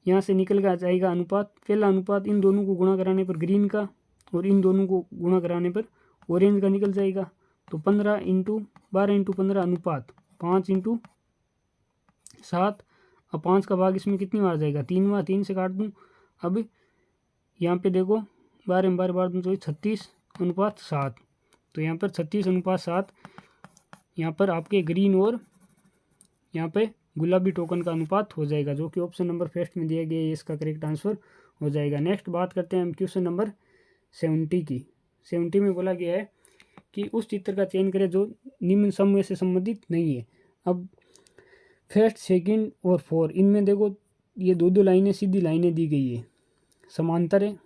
यहाँ से निकल कर आ जाएगा अनुपात, पहला अनुपात इन दोनों को गुणा कराने पर ग्रीन का और इन दोनों को गुणा कराने पर ऑरेंज का निकल जाएगा। तो 15 इंटू 12 इंटू 15 अनुपात 5 इंटू 7। अब 5 का भाग इसमें कितनी बार जाएगा 3 बार, 3 से काट दूँ। अब यहाँ पे देखो 12 में 12 बार दूँ तो 36:7। तो यहाँ पर 36:7 यहाँ पर आपके ग्रीन और यहाँ पे गुलाबी टोकन का अनुपात हो जाएगा, जो कि ऑप्शन नंबर फर्स्ट में दिया गया है, इसका करेक्ट आंसर हो जाएगा। नेक्स्ट बात करते हैं हम क्वेश्चन नंबर 70 की। 70 में बोला गया है कि उस चित्र का चयन करें जो निम्न समूह से संबंधित नहीं है। अब फर्स्ट, सेकंड और 4 इनमें देखो ये दो लाइनें सीधी लाइनें दी गई है, समांतर है,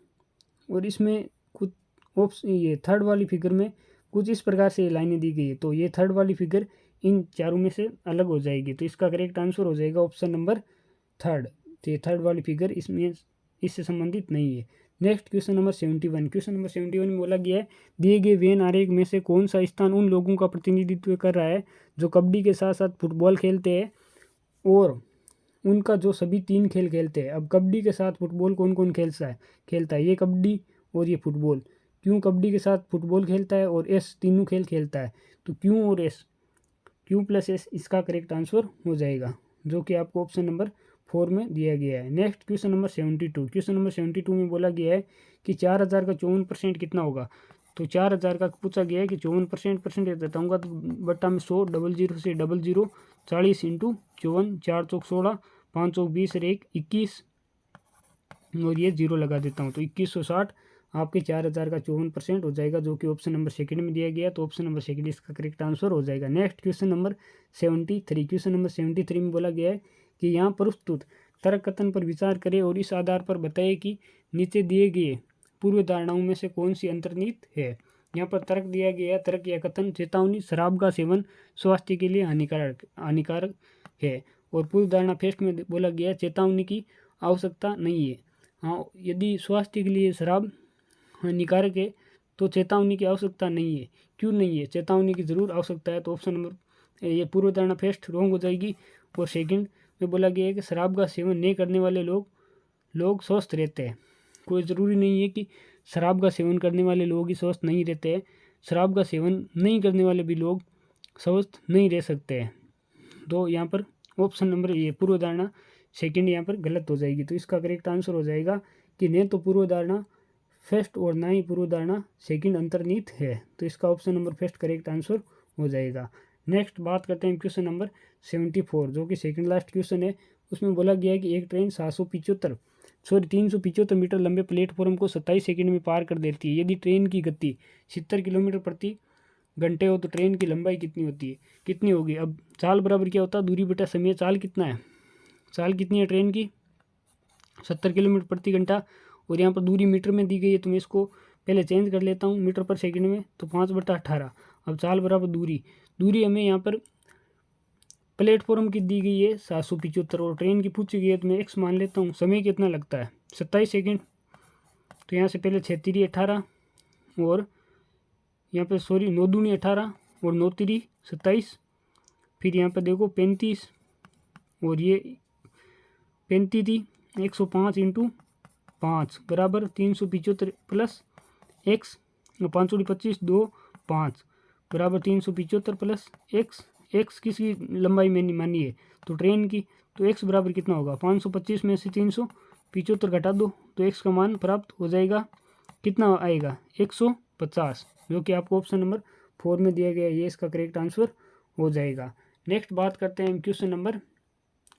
और इसमें कुछ ये थर्ड वाली फिगर में कुछ इस प्रकार से लाइनें दी गई है। तो ये थर्ड वाली फिगर इन चारों में से अलग हो जाएगी, तो इसका करेक्ट आंसर हो जाएगा ऑप्शन नंबर थर्ड। तो ये थर्ड वाली फिगर इसमें इससे संबंधित नहीं है। Next question number 71। Question number 71 में बोला गया है दिए गए वेन आरेख में से कौन सा स्थान उन लोगों का प्रतिनिधित्व कर रहा है जो कबड्डी के साथ साथ फुटबॉल खेलते हैं और उनका जो सभी 3 खेल खेलते हैं। अब कबड्डी के साथ फुटबॉल कौन कौन खेलता है ये कबड्डी और ये फुटबॉल। क्यों कबड्डी के साथ फुटबॉल खेलता है और एस तीनों खेल खेलता है, तो क्यों और एस, क्यू प्लस एस इसका करेक्ट आंसर हो जाएगा, जो कि आपको ऑप्शन नंबर 4 में दिया गया है। Next question number 72। Question number 72 में बोला गया है कि 4000 का 54% कितना होगा। तो 4000 का पूछा गया है कि 54% बताऊँगा तो बट्टा में 100 00 से 00 40 इंटू 54 4 चौक 16 5 चौक 20 और 1 21 और ये 0 लगा देता हूँ तो 2160 आपके 4000 का 54% हो जाएगा, जो कि ऑप्शन नंबर सेकंड में दिया गया। तो ऑप्शन नंबर सेकंड इसका करेक्ट आंसर हो जाएगा। Next question number 73। Question number 73 में बोला गया है कि यहाँ प्रस्तुत तर्क कथन पर विचार करें और इस आधार पर बताएं कि नीचे दिए गए पूर्व धारणाओं में से कौन सी अंतर्निहित है। यहाँ पर तर्क दिया गया है, तर्क या कथन चेतावनी शराब का सेवन स्वास्थ्य के लिए हानिकारक है, और पूर्व धारणा फर्स्ट में बोला गया चेतावनी की आवश्यकता नहीं है। हाँ, यदि स्वास्थ्य के लिए शराब हानिकारक है तो चेतावनी की आवश्यकता नहीं है। क्यों नहीं है, चेतावनी की जरूर आवश्यकता है। तो ऑप्शन नंबर ये पूर्व धारणा फर्स्ट रॉन्ग हो जाएगी। और सेकंड में बोला गया है कि शराब का सेवन नहीं करने वाले लोग स्वस्थ रहते हैं। कोई ज़रूरी नहीं है कि शराब का सेवन करने वाले लोग ही स्वस्थ नहीं रहते हैं, शराब का सेवन नहीं करने वाले भी लोग स्वस्थ नहीं रह सकते हैं। तो यहाँ पर ऑप्शन नंबर ये पूर्व धारणा सेकंड यहाँ पर गलत हो जाएगी। तो इसका करेक्ट आंसर हो जाएगा कि न तो पूर्व धारणा फर्स्ट और ना ही पूर्व धारणा सेकंड अंतर्निहित है। तो इसका option number first correct answer हो जाएगा। नेक्स्ट बात करते हैं क्वेश्चन नंबर 74, जो कि सेकंड लास्ट क्वेश्चन है। उसमें बोला गया है कि एक ट्रेन 375 मीटर लंबे प्लेटफॉर्म को 27 सेकंड में पार कर देती है। यदि ट्रेन की गति 70 किलोमीटर प्रति घंटे हो तो ट्रेन की लंबाई कितनी होगी। अब चाल बराबर क्या होता है, दूरी बटा समय। चाल कितनी है ट्रेन की 70 किलोमीटर प्रति घंटा, और यहाँ पर दूरी मीटर में दी गई है। तो मैं इसको पहले चेंज कर लेता हूँ मीटर पर सेकंड में, तो 5/18। अब चाल बराबर दूरी हमें यहाँ पर प्लेटफॉर्म की दी गई है 775 और ट्रेन की पूछी गई है तो मैं x मान लेता हूँ। समय कितना लगता है 27 सेकेंड। तो यहाँ से पहले 6 3 18 और यहाँ पे सॉरी 9 दूनी 18 और 9 3 27। फिर यहाँ पे देखो 35 और ये 35 थी 105 इंटू 5 बराबर 375 प्लस एक्स 5 25 2 5 बराबर 375 प्लस एक्स किसकी लंबाई मैंने मानी है तो ट्रेन की। तो एक्स बराबर कितना होगा 525 में से 375 घटा दो तो एक्स का मान प्राप्त हो जाएगा। कितना आएगा 150 जो कि आपको ऑप्शन नंबर 4 में दिया गया है। ये इसका करेक्ट आंसर हो जाएगा। नेक्स्ट बात करते हैं क्वेश्चन नंबर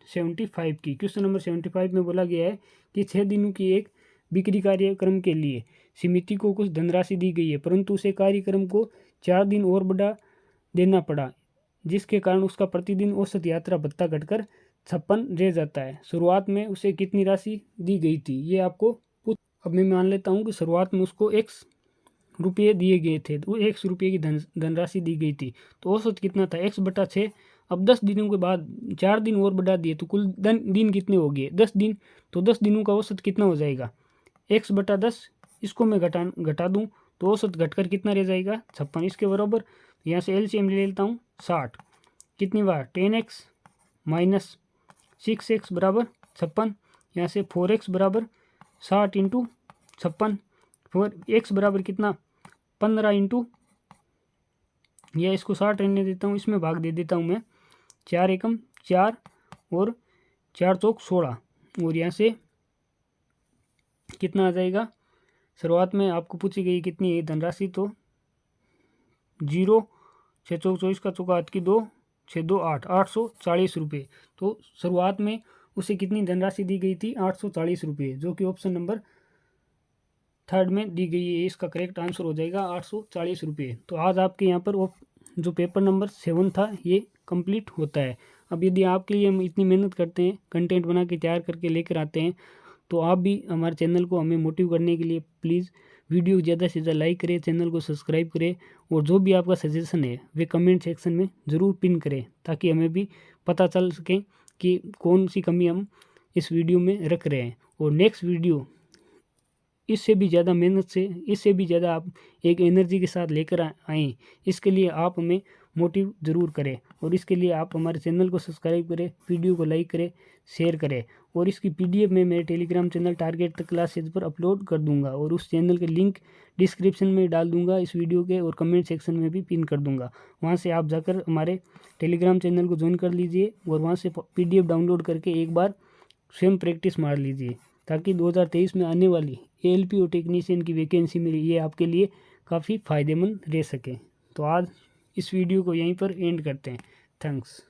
75 की। क्वेश्चन नंबर 75 में बोला गया है कि 6 दिनों की एक बिक्री कार्यक्रम के लिए समिति को कुछ धनराशि दी गई है परंतु उसे कार्यक्रम को 4 दिन और बढ़ा देना पड़ा जिसके कारण उसका प्रतिदिन औसत यात्रा भत्ता घटकर 56 रह जाता है। शुरुआत में उसे कितनी राशि दी गई थी ये आपको अब मैं मान लेता हूँ कि शुरुआत में उसको x रुपये दिए गए थे तो x रुपये की धनराशि दी गई थी तो औसत कितना था x/6। अब 10 दिनों के बाद 4 दिन और बढ़ा दिए तो कुल दिन कितने हो गए 10 दिन। तो 10 दिनों का औसत कितना हो जाएगा x/10। इसको मैं घटा दूँ तो औसत घटकर कितना रह जाएगा 56 इसके बराबर। यहाँ से एलसीएम ले लेता हूँ 60 कितनी बार 10x माइनस 6x बराबर 56। यहाँ से 4x बराबर 60 इंटू 56 4x बराबर कितना 15 इंटू या इसको 60 रहने देता हूँ इसमें भाग दे देता हूँ मैं 4 एकम 4 और 4 चौक 16 और यहाँ से कितना आ जाएगा। शुरुआत में आपको पूछी गई कितनी है धनराशि तो 0 6 चौक 24 का चौका 8 की 2 6 2 8 840 रुपये। तो शुरुआत में उसे कितनी धनराशि दी गई थी 840 रुपये जो कि ऑप्शन नंबर 3 में दी गई है। इसका करेक्ट आंसर हो जाएगा 840 रुपये। तो आज आपके यहाँ पर जो पेपर नंबर 7 था ये कंप्लीट होता है। अब यदि आपके लिए हम इतनी मेहनत करते हैं कंटेंट बना के तैयार करके लेकर आते हैं तो आप भी हमारे चैनल को हमें मोटिव करने के लिए प्लीज़ वीडियो ज़्यादा से ज़्यादा लाइक करें, चैनल को सब्सक्राइब करें और जो भी आपका सजेशन है वे कमेंट सेक्शन में ज़रूर पिन करें ताकि हमें भी पता चल सके कि कौन सी कमी हम इस वीडियो में रख रहे हैं। और नेक्स्ट वीडियो इससे भी ज़्यादा मेहनत से इससे भी ज़्यादा आप एक एनर्जी के साथ लेकर आएँ। इसके लिए आप हमें मोटिव ज़रूर करें और इसके लिए आप हमारे चैनल को सब्सक्राइब करें, वीडियो को लाइक करें, शेयर करें और इसकी पीडीएफ में मेरे टेलीग्राम चैनल टारगेट क्लासेज पर अपलोड कर दूंगा और उस चैनल के लिंक डिस्क्रिप्शन में डाल दूंगा इस वीडियो के और कमेंट सेक्शन में भी पिन कर दूंगा। वहां से आप जाकर हमारे टेलीग्राम चैनल को ज्वाइन कर लीजिए और वहाँ से पीडीएफ डाउनलोड करके एक बार स्वयं प्रैक्टिस मार लीजिए ताकि 2023 में आने वाली एएलपी और टेक्नीशियन की वैकेंसी में ये आपके लिए काफ़ी फ़ायदेमंद रह सके। तो आज इस वीडियो को यहीं पर एंड करते हैं। थैंक्स।